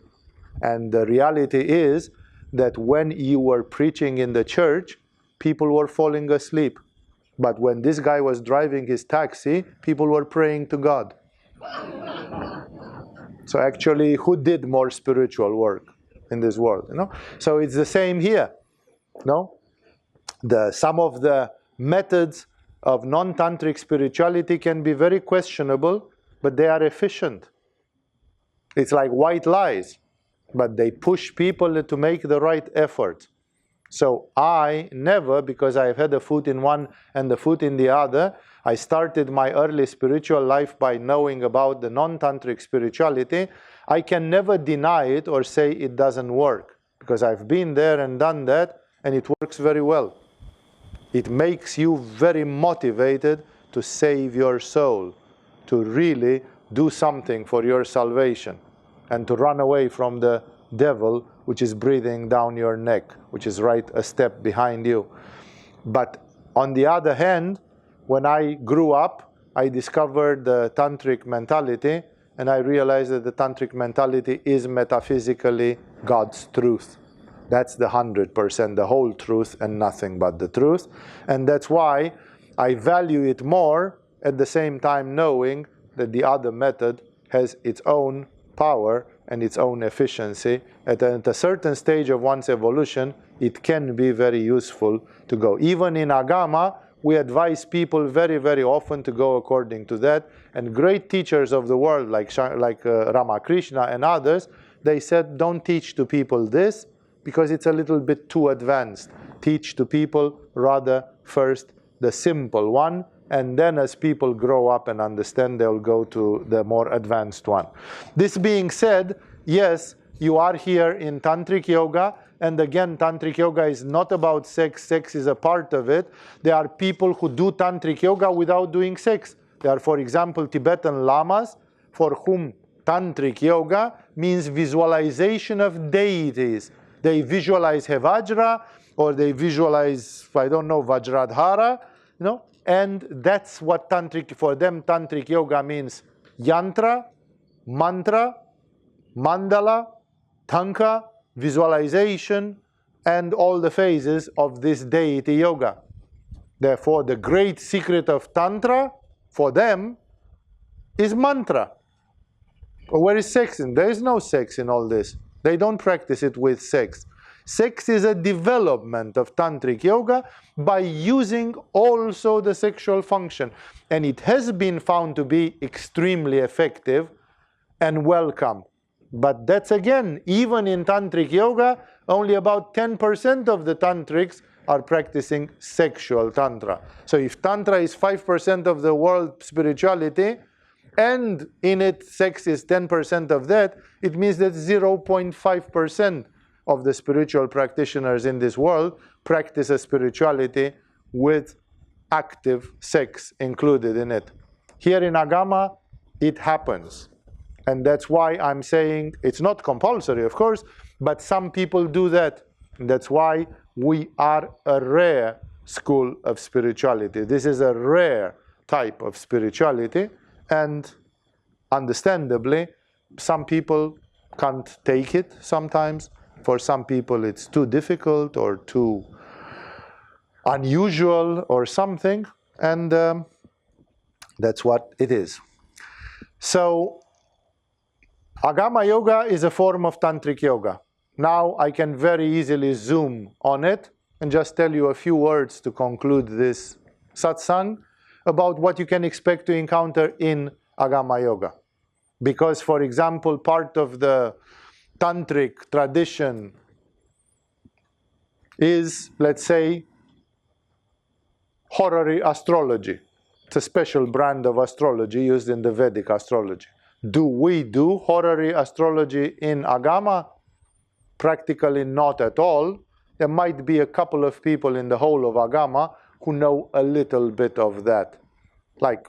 And the reality is that when you were preaching in the church, people were falling asleep. But when this guy was driving his taxi, people were praying to God. So actually, who did more spiritual work in this world? You know? So it's the same here. No? Some of the methods of non-tantric spirituality can be very questionable, but they are efficient. It's like white lies, but they push people to make the right effort. So I never, because I've had a foot in one and the foot in the other, I started my early spiritual life by knowing about the non-tantric spirituality. I can never deny it or say it doesn't work, because I've been there and done that, and it works very well. It makes you very motivated to save your soul, to really do something for your salvation, and to run away from the devil which is breathing down your neck, which is right a step behind you. But on the other hand, when I grew up, I discovered the tantric mentality, and I realized that the tantric mentality is metaphysically God's truth. That's the 100%, the whole truth and nothing but the truth. And that's why I value it more, at the same time knowing that the other method has its own power and its own efficiency. At a certain stage of one's evolution, it can be very useful to go. Even in Agama, we advise people very, very often to go according to that. And great teachers of the world, like Ramakrishna and others, they said, don't teach to people this, because it's a little bit too advanced. Teach to people rather first the simple one, and then as people grow up and understand, they'll go to the more advanced one. This being said, yes, you are here in Tantric Yoga, and again, Tantric Yoga is not about sex. Sex is a part of it. There are people who do Tantric Yoga without doing sex. There are, for example, Tibetan lamas, for whom Tantric Yoga means visualization of deities. They visualize Hevajra, or they visualize, I don't know, Vajradhara, you know, and that's what Tantric, for them, Tantric Yoga means yantra, mantra, mandala, tanka, visualization, and all the phases of this deity yoga. Therefore, the great secret of Tantra, for them, is mantra. Where is sex in? There is no sex in all this. They don't practice it with sex. Sex is a development of Tantric Yoga by using also the sexual function. And it has been found to be extremely effective and welcome. But that's again, even in Tantric Yoga, only about 10% of the Tantrics are practicing sexual Tantra. So if Tantra is 5% of the world spirituality, and innate sex is 10% of that, it means that 0.5% of the spiritual practitioners in this world practice a spirituality with active sex included in it. Here in Agama, it happens. And that's why I'm saying it's not compulsory, of course, but some people do that. And that's why we are a rare school of spirituality. This is a rare type of spirituality, and understandably, some people can't take it sometimes. For some people, it's too difficult or too unusual or something, and that's what it is. So, Agama Yoga is a form of Tantric Yoga. Now I can very easily zoom on it and just tell you a few words to conclude this satsang about what you can expect to encounter in Agama Yoga. Because, for example, part of the Tantric tradition is, let's say, horary astrology. It's a special brand of astrology used in the Vedic astrology. Do we do horary astrology in Agama? Practically not at all. There might be a couple of people in the whole of Agama who know a little bit of that. Like,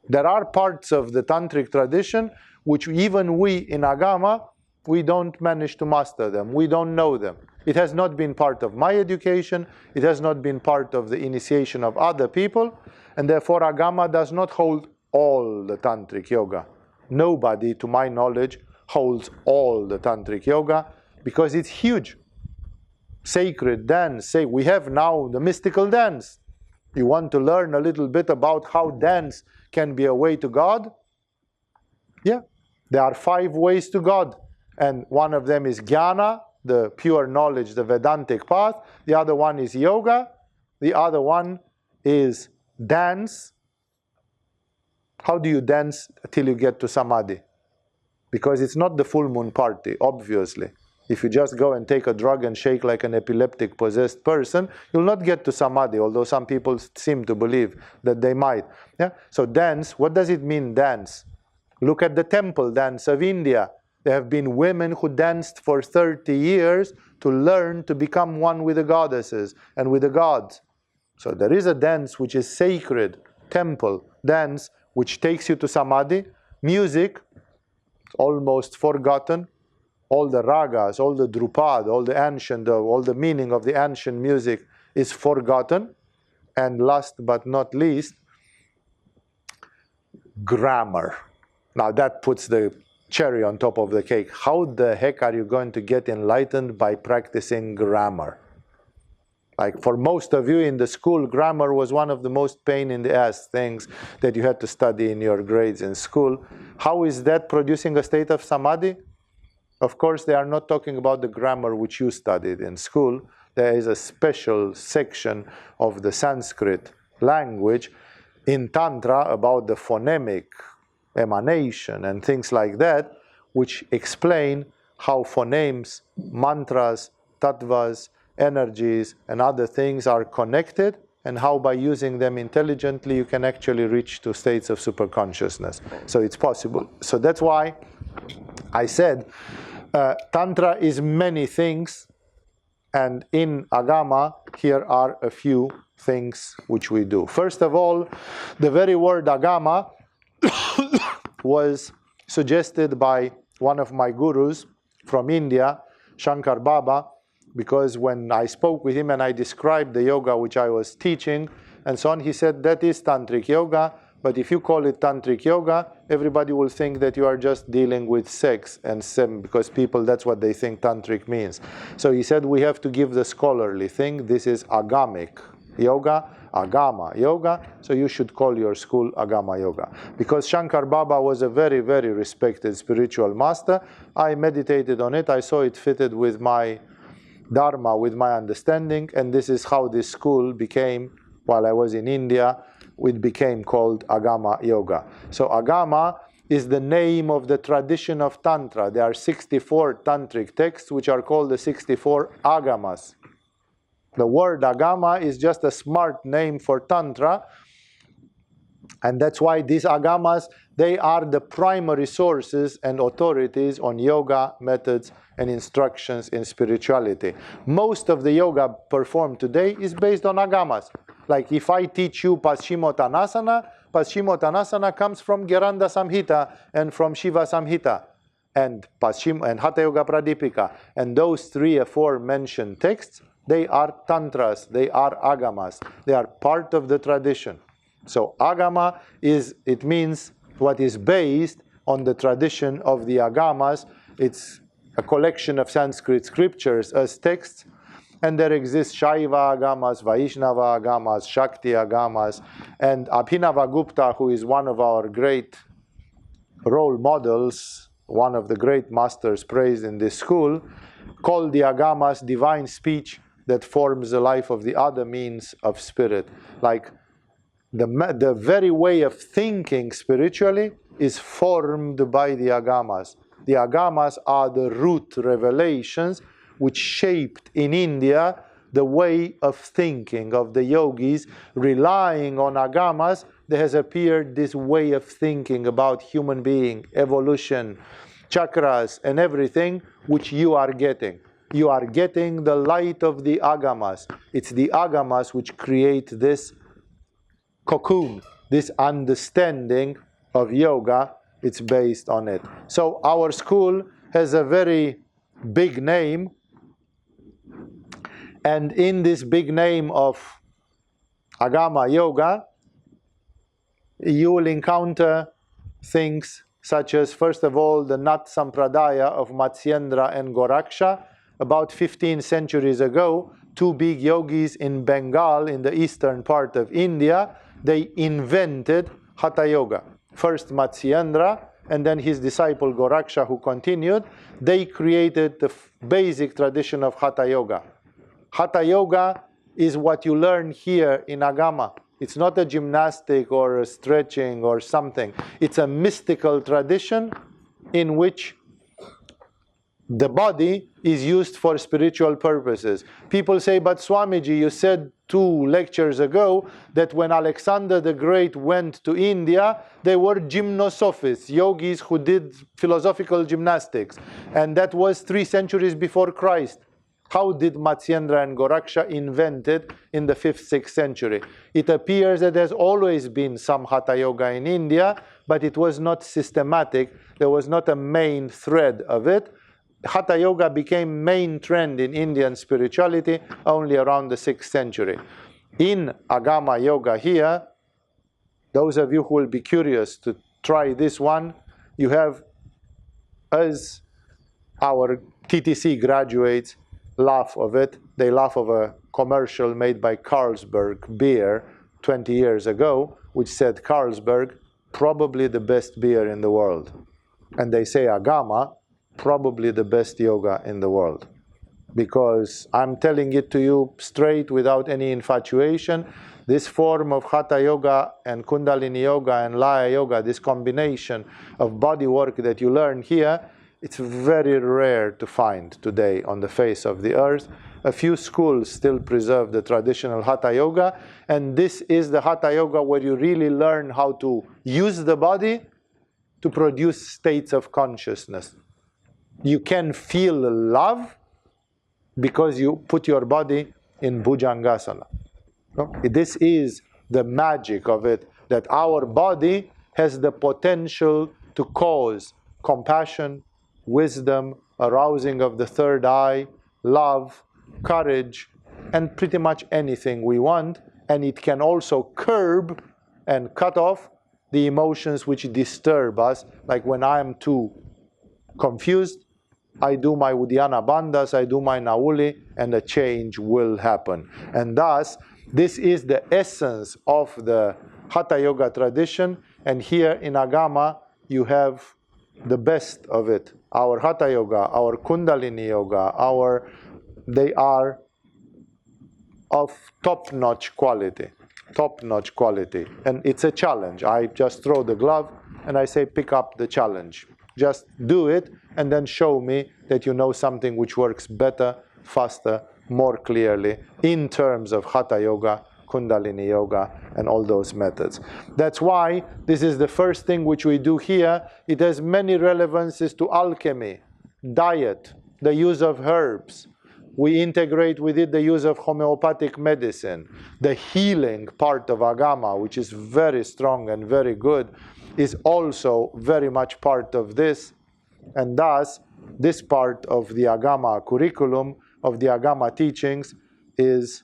there are parts of the Tantric tradition which even we in Agama, we don't manage to master them. We don't know them. It has not been part of my education. It has not been part of the initiation of other people. And therefore, Agama does not hold all the Tantric Yoga. Nobody, to my knowledge, holds all the Tantric Yoga because it's huge. Sacred dance. Say, we have now the mystical dance. You want to learn a little bit about how dance can be a way to God? Yeah. There are 5 ways to God. And one of them is jnana, the pure knowledge, the Vedantic path. The other one is yoga. The other one is dance. How do you dance till you get to samadhi? Because it's not the full moon party, obviously. If you just go and take a drug and shake like an epileptic possessed person, you'll not get to samadhi, although some people seem to believe that they might. Yeah? So dance, what does it mean, dance? Look at the temple dance of India. There have been women who danced for 30 years to learn to become one with the goddesses and with the gods. So there is a dance which is sacred, temple dance, which takes you to samadhi. Music, almost forgotten. All the ragas, all the drupad, all the meaning of the ancient music is forgotten. And last but not least, grammar. Now that puts the cherry on top of the cake. How the heck are you going to get enlightened by practicing grammar? Like, for most of you in the school, grammar was one of the most pain in the ass things that you had to study in your grades in school. How is that producing a state of samadhi? Of course, they are not talking about the grammar which you studied in school. There is a special section of the Sanskrit language in Tantra about the phonemic emanation and things like that, which explain how phonemes, mantras, tattvas, energies, and other things are connected, and how by using them intelligently you can actually reach to states of superconsciousness. So it's possible. So that's why I said Tantra is many things, and in Agama here are a few things which we do. First of all, the very word Agama was suggested by one of my gurus from India, Shankar Baba, because when I spoke with him and I described the yoga which I was teaching and so on, he said, that is Tantric Yoga, but if you call it Tantric Yoga, everybody will think that you are just dealing with sex and sem, because people, that's what they think Tantric means. So he said, we have to give the scholarly thing. This is Agamic Yoga, Agama Yoga, so you should call your school Agama Yoga. Because Shankar Baba was a very, very respected spiritual master, I meditated on it, I saw it fitted with my Dharma, with my understanding, and this is how this school became, while I was in India, it became called Agama Yoga. So Agama is the name of the tradition of Tantra. There are 64 tantric texts which are called the 64 Agamas. The word Agama is just a smart name for Tantra, and that's why these Agamas, they are the primary sources and authorities on yoga methods and instructions in spirituality. Most of the yoga performed today is based on Agamas. Like if I teach you Paschimottanasana comes from Geranda Samhita and from Shiva Samhita and Hatha Yoga Pradipika. And those three aforementioned texts, they are Tantras, they are Agamas, they are part of the tradition. So Agama it means what is based on the tradition of the Agamas. It's a collection of Sanskrit scriptures as texts, and there exist Shaiva Agamas, Vaishnava Agamas, Shakti Agamas, and Abhinavagupta, who is one of our great role models, one of the great masters praised in this school, called the Agamas divine speech that forms the life of the other means of spirit. Like the very way of thinking spiritually is formed by the Agamas. The Agamas are the root revelations which shaped in India the way of thinking of the yogis. Relying on Agamas, there has appeared this way of thinking about human being, evolution, chakras, and everything which you are getting. You are getting the light of the Agamas. It's the Agamas which create this cocoon, this understanding of yoga. It's based on it. So our school has a very big name, and in this big name of Agama Yoga, you will encounter things such as, first of all, the Nat Sampradaya of Matsyendra and Goraksha. About 15 centuries ago, two big yogis in Bengal, in the eastern part of India, they invented Hatha Yoga. First Matsyendra, and then his disciple Goraksha, who continued. They created the basic tradition of Hatha Yoga. Hatha Yoga is what you learn here in Agama. It's not a gymnastic or a stretching or something. It's a mystical tradition in which the body is used for spiritual purposes. People say, but Swamiji, you said 2 lectures ago that when Alexander the Great went to India, they were gymnosophists, yogis who did philosophical gymnastics. And that was 3 centuries before Christ. How did Matsyendra and Goraksha invent it in the 5th, 6th century? It appears that there's always been some Hatha Yoga in India, but it was not systematic. There was not a main thread of it. Hatha Yoga became main trend in Indian spirituality only around the 6th century. In Agama Yoga here, those of you who will be curious to try this one, you have, as our TTC graduates laugh of it, they laugh of a commercial made by Carlsberg beer 20 years ago, which said Carlsberg, probably the best beer in the world. And they say Agama, probably the best yoga in the world. Because I'm telling it to you straight without any infatuation, this form of Hatha Yoga and Kundalini Yoga and Laya Yoga, this combination of body work that you learn here, it's very rare to find today on the face of the earth. A few schools still preserve the traditional Hatha Yoga, and this is the Hatha Yoga where you really learn how to use the body to produce states of consciousness. You can feel love because you put your body in Bhujangasana. This is the magic of it, that our body has the potential to cause compassion, wisdom, arousing of the third eye, love, courage, and pretty much anything we want. And it can also curb and cut off the emotions which disturb us. Like when I am too confused, I do my Uddiyana Bandhas, I do my Nauli, and a change will happen. And thus, this is the essence of the Hatha Yoga tradition. And here in Agama, you have the best of it. Our Hatha Yoga, our Kundalini Yoga, they are of top-notch quality. Top-notch quality. And it's a challenge. I just throw the glove and I say, pick up the challenge. Just do it, and then show me that you know something which works better, faster, more clearly, in terms of Hatha Yoga, Kundalini Yoga, and all those methods. That's why this is the first thing which we do here. It has many relevances to alchemy, diet, the use of herbs. We integrate with it the use of homeopathic medicine. The healing part of Agama, which is very strong and very good, is also very much part of this. And thus, this part of the Agama curriculum, of the Agama teachings, is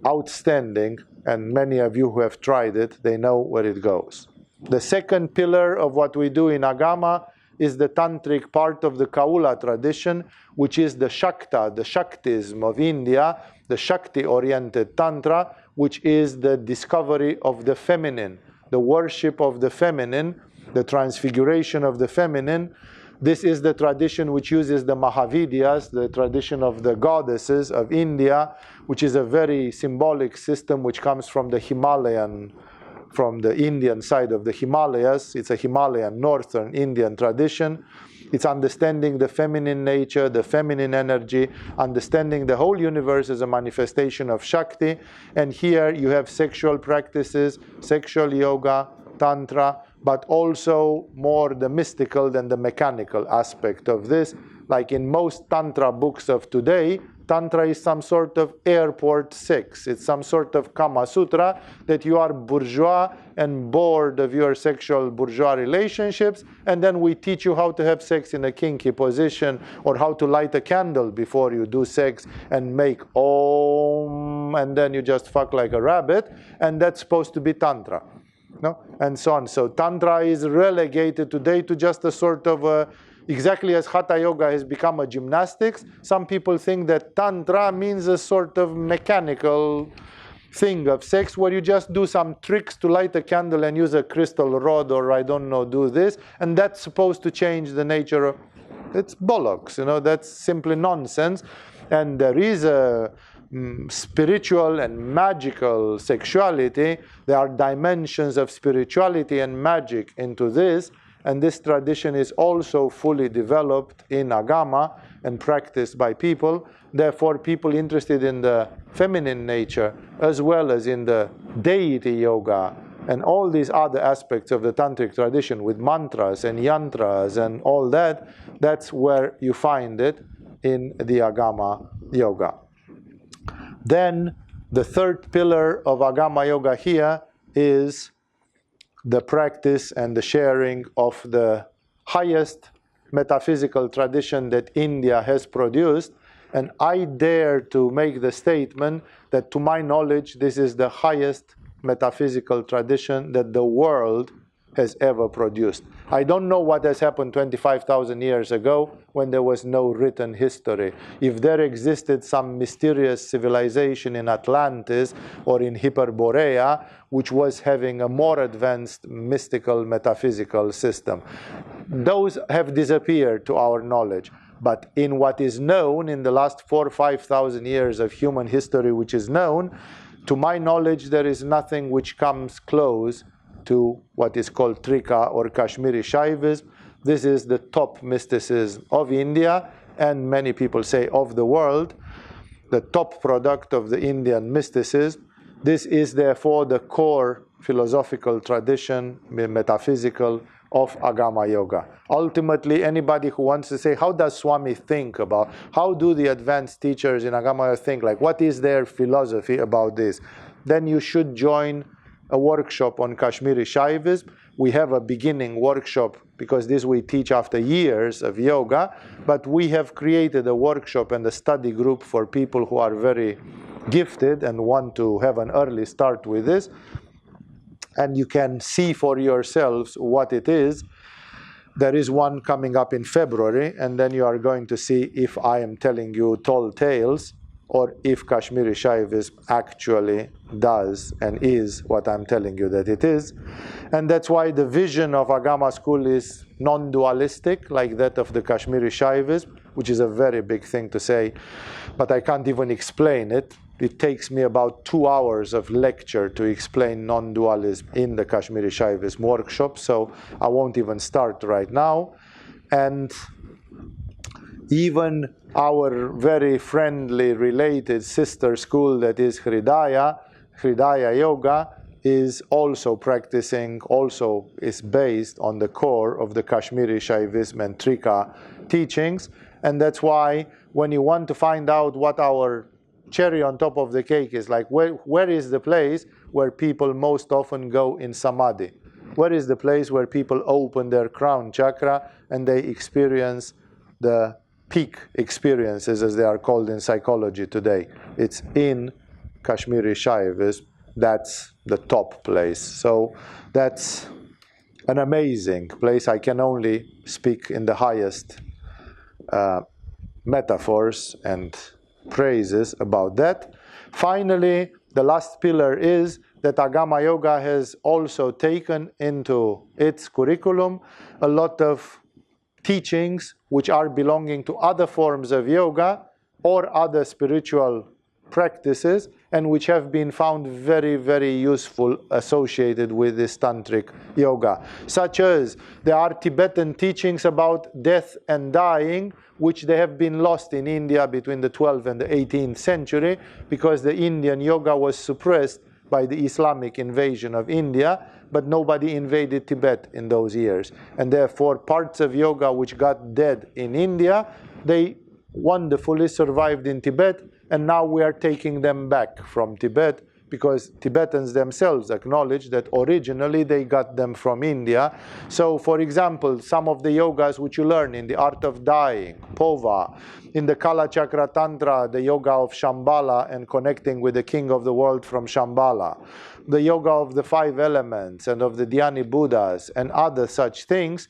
outstanding, and many of you who have tried it, they know where it goes. The second pillar of what we do in Agama is the tantric part of the Kaula tradition, which is the Shakta, the Shaktism of India, the Shakti-oriented Tantra, which is the discovery of the feminine, the worship of the feminine, the transfiguration of the feminine. This is the tradition which uses the Mahavidyas, the tradition of the goddesses of India, which is a very symbolic system which comes from the from the Indian side of the Himalayas. It's a Himalayan, northern Indian tradition. It's understanding the feminine nature, the feminine energy, understanding the whole universe as a manifestation of Shakti. And here you have sexual practices, sexual yoga, Tantra, but also more the mystical than the mechanical aspect of this. Like in most Tantra books of today, Tantra is some sort of airport sex. It's some sort of Kama Sutra that you are bourgeois and bored of your sexual bourgeois relationships, and then we teach you how to have sex in a kinky position, or how to light a candle before you do sex and make Om, and then you just fuck like a rabbit, and that's supposed to be Tantra. No? And so on. So Tantra is relegated today to just a sort of exactly as Hatha Yoga has become a gymnastics. Some people think that Tantra means a sort of mechanical thing of sex where you just do some tricks to light a candle and use a crystal rod, or I don't know, do this, and that's supposed to change the nature of... It's bollocks, you know, that's simply nonsense. And there is a spiritual and magical sexuality. There are dimensions of spirituality and magic into this, and this tradition is also fully developed in Agama and practiced by people. Therefore, people interested in the feminine nature as well as in the deity yoga and all these other aspects of the tantric tradition with mantras and yantras and all that, that's where you find it in the Agama Yoga. Then the third pillar of Agama Yoga here is the practice and the sharing of the highest metaphysical tradition that India has produced. And I dare to make the statement that, to my knowledge, this is the highest metaphysical tradition that the world has ever produced. I don't know what has happened 25,000 years ago when there was no written history. If there existed some mysterious civilization in Atlantis or in Hyperborea, which was having a more advanced mystical metaphysical system. Those have disappeared to our knowledge. But in what is known in the last 4,000 or 5,000 years of human history which is known, to my knowledge there is nothing which comes close to what is called Trika or Kashmiri Shaivism. This is the top mysticism of India, and many people say of the world, the top product of the Indian mysticism. This is therefore the core philosophical tradition, metaphysical, of Agama Yoga. Ultimately, anybody who wants to say, how does Swami think about, how do the advanced teachers in Agama Yoga think, like what is their philosophy about this? Then you should join a workshop on Kashmiri Shaivism. We have a beginning workshop because this we teach after years of yoga, but we have created a workshop and a study group for people who are very gifted and want to have an early start with this. And you can see for yourselves what it is. There is one coming up in February, and then you are going to see if I am telling you tall tales or if Kashmiri Shaivism actually does and is what I'm telling you that it is. And that's why the vision of Agama school is non-dualistic, like that of the Kashmiri Shaivism, which is a very big thing to say, but I can't even explain it. it takes me about 2 hours of lecture to explain non-dualism in the Kashmiri Shaivism workshop, so I won't even start right now. And even our very friendly related sister school that is Hridaya Yoga, is also practicing, also is based on the core of the Kashmiri Shaivism and Trika teachings. And that's why when you want to find out what our cherry on top of the cake is, like where is the place where people most often go in Samadhi? Where is the place where people open their crown chakra and they experience the peak experiences, as they are called in psychology today? It's in Kashmiri Shaivism. That's the top place. So that's an amazing place. I can only speak in the highest metaphors and praises about that. Finally, the last pillar is that Agama Yoga has also taken into its curriculum a lot of teachings which are belonging to other forms of yoga or other spiritual practices, and which have been found very, very useful associated with this tantric yoga. Such as there are Tibetan teachings about death and dying, which they have been lost in India between the 12th and the 18th century, because the Indian yoga was suppressed by the Islamic invasion of India, but nobody invaded Tibet in those years. And therefore parts of yoga which got dead in India, they wonderfully survived in Tibet, and now we are taking them back from Tibet, because Tibetans themselves acknowledge that originally they got them from India. So for example, some of the yogas which you learn in the art of dying, Pova, in the Kala Chakra Tantra, the yoga of Shambhala and connecting with the king of the world from Shambhala, the yoga of the 5 elements and of the Dhyani Buddhas and other such things,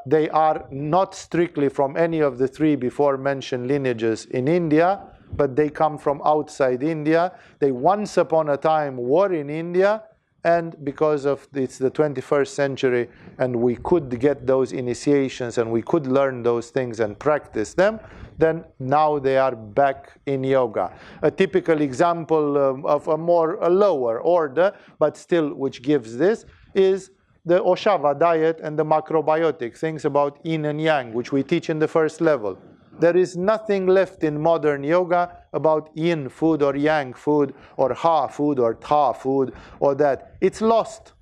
they are not strictly from any of the 3 before mentioned lineages in India, but they come from outside India. They once upon a time were in India, and because of it's the 21st century and we could get those initiations and we could learn those things and practice them, then now they are back in yoga. A typical example of a lower order, but still which gives this, is the Oshava diet and the macrobiotic, things about yin and yang, which we teach in the first level. There is nothing left in modern yoga about yin food or yang food or ha food or ta food or that. It's lost.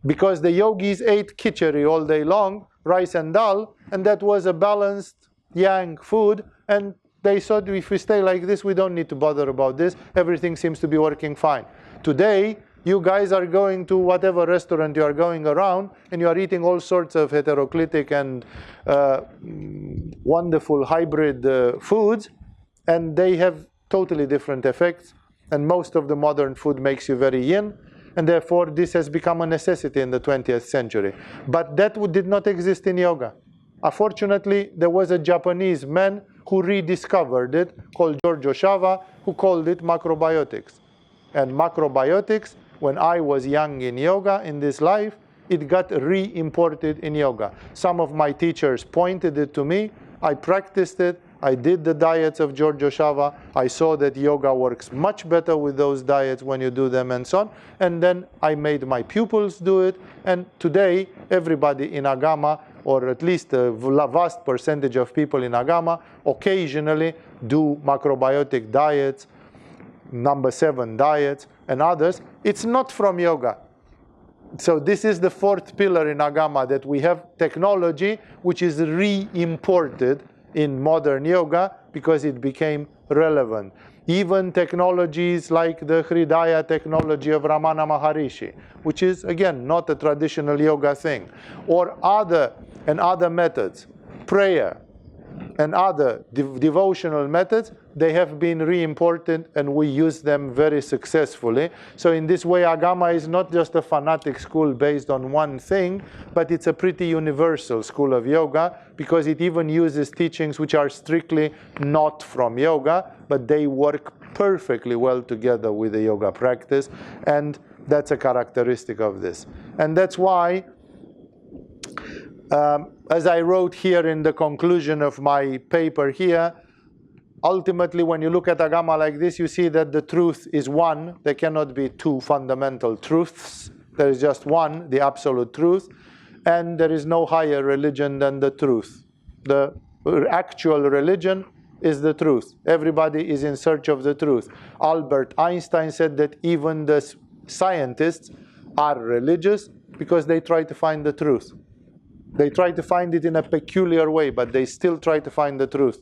Because the yogis ate khichdi all day long, rice and dal, and that was a balanced yang food, and they thought if we stay like this, we don't need to bother about this. Everything seems to be working fine. Today, you guys are going to whatever restaurant you are going around, and you are eating all sorts of heteroclitic and wonderful hybrid foods, and they have totally different effects. And most of the modern food makes you very yin, and therefore this has become a necessity in the 20th century. But that did not exist in yoga. Unfortunately, there was a Japanese man who rediscovered it, called Giorgio Shava, who called it macrobiotics. And macrobiotics, when I was young in yoga in this life, it got re-imported in yoga. Some of my teachers pointed it to me. I practiced it. I did the diets of Giorgio Shava. I saw that yoga works much better with those diets when you do them and so on. And then I made my pupils do it. And today, everybody in Agama, or at least a vast percentage of people in Agama, occasionally do macrobiotic diets, number 7 diets, and others. It's not from yoga. So this is the 4th pillar in Agama, that we have technology which is re-imported in modern yoga because it became relevant. Even technologies like the Hridaya technology of Ramana Maharishi, which is again not a traditional yoga thing, or other methods, prayer and other devotional methods, they have been re-imported and we use them very successfully. So in this way, Agama is not just a fanatic school based on one thing, but it's a pretty universal school of yoga, because it even uses teachings which are strictly not from yoga, but they work perfectly well together with the yoga practice, and that's a characteristic of this. And that's why, as I wrote here in the conclusion of my paper here, ultimately, when you look at Agama like this, you see that the truth is one. There cannot be two fundamental truths. There is just one, the absolute truth, and there is no higher religion than the truth. The actual religion is the truth. Everybody is in search of the truth. Albert Einstein said that even the scientists are religious because they try to find the truth. They try to find it in a peculiar way, but they still try to find the truth.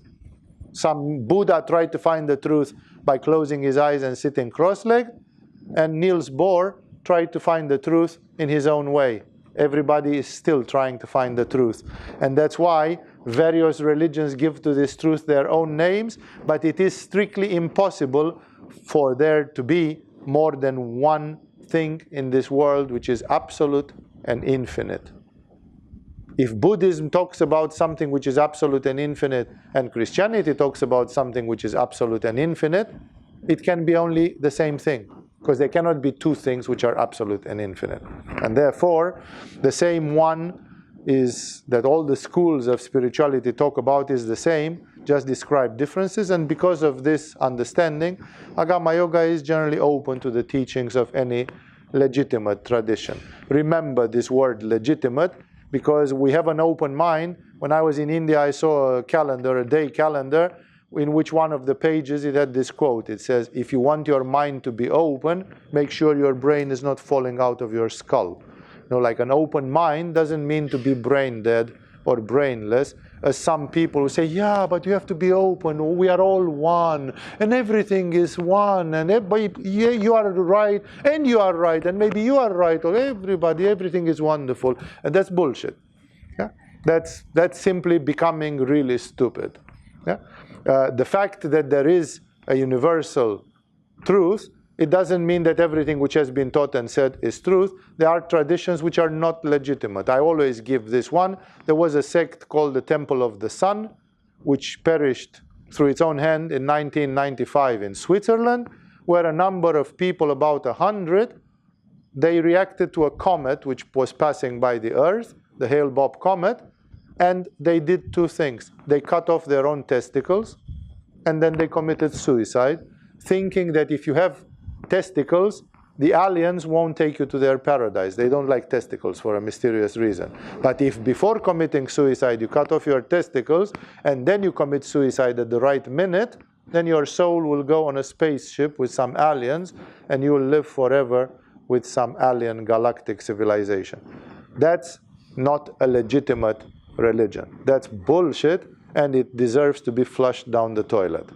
Some Buddha tried to find the truth by closing his eyes and sitting cross-legged, and Niels Bohr tried to find the truth in his own way. Everybody is still trying to find the truth. And that's why various religions give to this truth their own names, but it is strictly impossible for there to be more than one thing in this world which is absolute and infinite. If Buddhism talks about something which is absolute and infinite, and Christianity talks about something which is absolute and infinite, it can be only the same thing, because there cannot be two things which are absolute and infinite. And therefore, the same one is that all the schools of spirituality talk about is the same, just describe differences. And because of this understanding, Agama Yoga is generally open to the teachings of any legitimate tradition. Remember this word legitimate, because we have an open mind. When I was in India, I saw a calendar, a day calendar, in which one of the pages it had this quote. It says, if you want your mind to be open, make sure your brain is not falling out of your skull. You know, like an open mind doesn't mean to be brain dead or brainless, as some people who say, yeah, but you have to be open, we are all one, and everything is one, and yeah, you are right, and you are right, and maybe you are right, or everything is wonderful. And that's bullshit. Yeah? That's simply becoming really stupid. Yeah? The fact that there is a universal truth, it doesn't mean that everything which has been taught and said is truth. There are traditions which are not legitimate. I always give this one. There was a sect called the Temple of the Sun, which perished through its own hand in 1995 in Switzerland, where a number of people, about 100, they reacted to a comet which was passing by the Earth, the Hale-Bopp comet, and they did two things. They cut off their own testicles, and then they committed suicide, thinking that if you have testicles, the aliens won't take you to their paradise. They don't like testicles for a mysterious reason. But if before committing suicide you cut off your testicles and then you commit suicide at the right minute, then your soul will go on a spaceship with some aliens and you will live forever with some alien galactic civilization. That's not a legitimate religion. That's bullshit, and it deserves to be flushed down the toilet.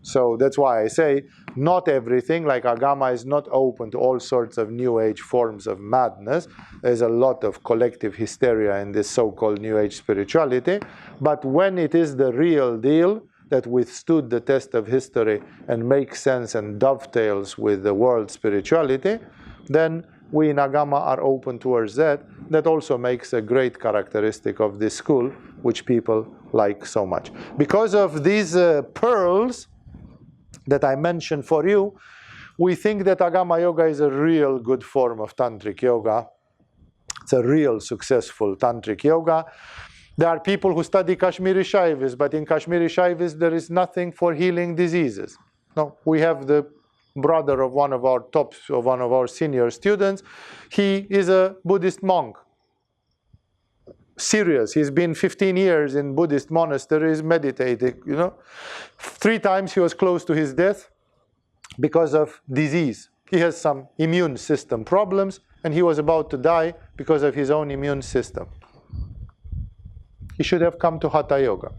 So that's why I say not everything, like Agama is not open to all sorts of New Age forms of madness. There's a lot of collective hysteria in this so-called New Age spirituality. But when it is the real deal that withstood the test of history and makes sense and dovetails with the world spirituality, then we in Agama are open towards that. That also makes a great characteristic of this school, which people like so much. Because of these pearls that I mentioned for you, we think that Agama Yoga is a real good form of Tantric Yoga. It's a real successful Tantric Yoga. There are people who study Kashmiri Shaivism, but in Kashmiri Shaivism there is nothing for healing diseases. No, we have the brother of one of our senior students. He is a Buddhist monk. Serious. He's been 15 years in Buddhist monasteries meditating, 3 times he was close to his death because of disease. He has some immune system problems, and he was about to die because of his own immune system. He should have come to Hatha Yoga.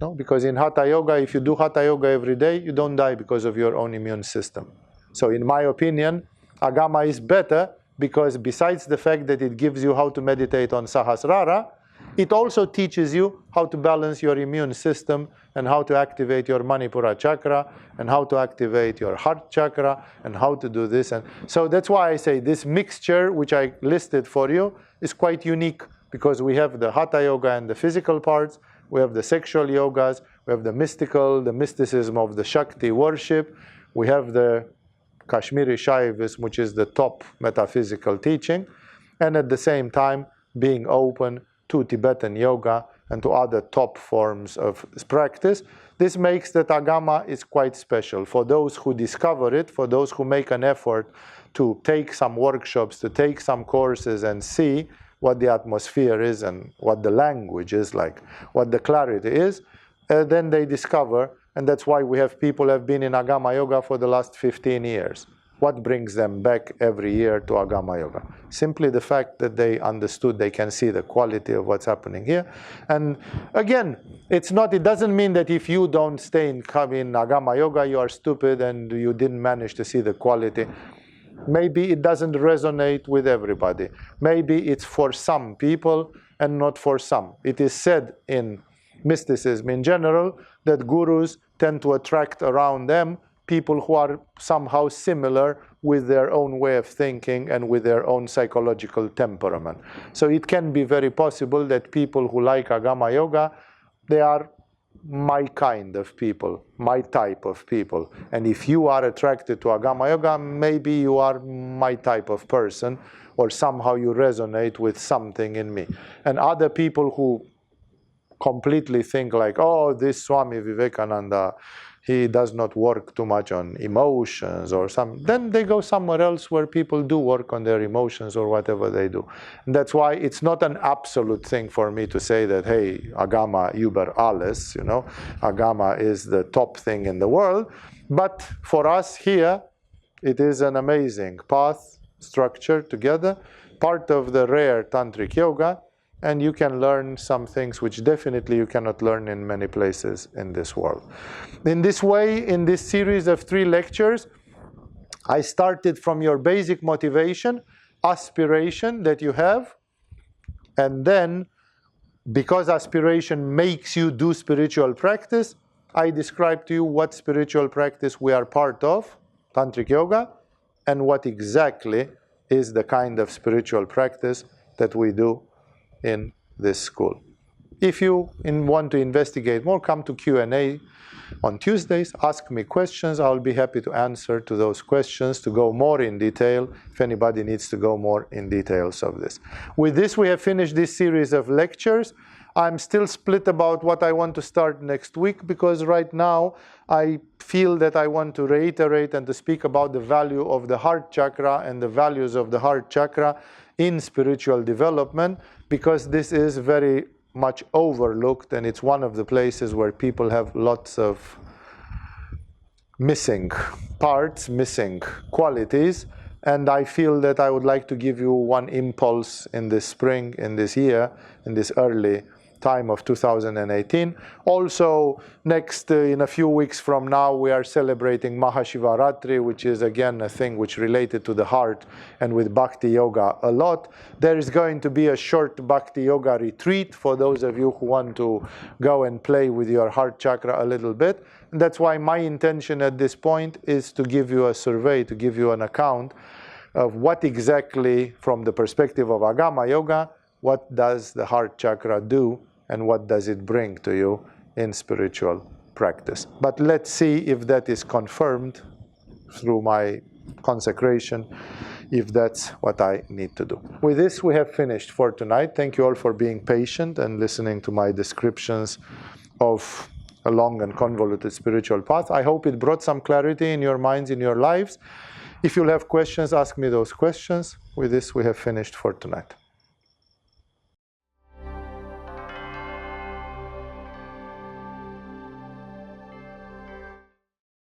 No? Because in Hatha Yoga, if you do Hatha Yoga every day, you don't die because of your own immune system. So in my opinion, Agama is better, because besides the fact that it gives you how to meditate on Sahasrara, it also teaches you how to balance your immune system and how to activate your Manipura chakra and how to activate your heart chakra and how to do this. And so that's why I say this mixture, which I listed for you, is quite unique, because we have the Hatha Yoga and the physical parts, we have the sexual yogas, we have the mysticism of the Shakti worship, we have the Kashmiri Shaivism, which is the top metaphysical teaching, and at the same time being open to Tibetan yoga and to other top forms of practice. This makes that Agama is quite special. For those who discover it, for those who make an effort to take some workshops, to take some courses and see what the atmosphere is and what the language is like, what the clarity is, then they discover, and that's why we have people who have been in Agama Yoga for the last 15 years. What brings them back every year to Agama Yoga? Simply the fact that they understood, they can see the quality of what's happening here. And again, it doesn't mean that if you don't stay in Agama Yoga, you are stupid and you didn't manage to see the quality. Maybe it doesn't resonate with everybody. Maybe it's for some people and not for some. It is said in mysticism in general that gurus tend to attract around them people who are somehow similar with their own way of thinking and with their own psychological temperament. So it can be very possible that people who like Agama Yoga, they are my kind of people, my type of people. And if you are attracted to Agama Yoga, maybe you are my type of person, or somehow you resonate with something in me. And other people who completely think like, oh, this Swami Vivekananda, he does not work too much on emotions or then they go somewhere else where people do work on their emotions or whatever they do. And that's why it's not an absolute thing for me to say that, hey, Agama über alles, Agama is the top thing in the world. But for us here, it is an amazing path, structure together, part of the rare tantric yoga, and you can learn some things which definitely you cannot learn in many places in this world. In this way, in this series of 3 lectures, I started from your basic motivation, aspiration that you have, and then, because aspiration makes you do spiritual practice, I described to you what spiritual practice we are part of, tantric yoga, and what exactly is the kind of spiritual practice that we do in this school. If you want to investigate more, come to Q&A on Tuesdays, ask me questions. I'll be happy to answer to those questions, to go more in detail, if anybody needs to go more in details of this. With this, we have finished this series of lectures. I'm still split about what I want to start next week, because right now I feel that I want to reiterate and to speak about the value of the heart chakra and the values of the heart chakra in spiritual development, because this is very much overlooked and it's one of the places where people have lots of missing parts, missing qualities, and I feel that I would like to give you one impulse in this spring, in this year, in this early time of 2018. Also, next, in a few weeks from now, we are celebrating Mahashivaratri, which is again a thing which related to the heart and with Bhakti Yoga a lot. There is going to be a short Bhakti Yoga retreat for those of you who want to go and play with your heart chakra a little bit. And that's why my intention at this point is to give you a survey, to give you an account of what exactly, from the perspective of Agama Yoga, what does the heart chakra do and what does it bring to you in spiritual practice. But let's see if that is confirmed through my consecration, if that's what I need to do. With this, we have finished for tonight. Thank you all for being patient and listening to my descriptions of a long and convoluted spiritual path. I hope it brought some clarity in your minds, in your lives. If you'll have questions, ask me those questions. With this, we have finished for tonight.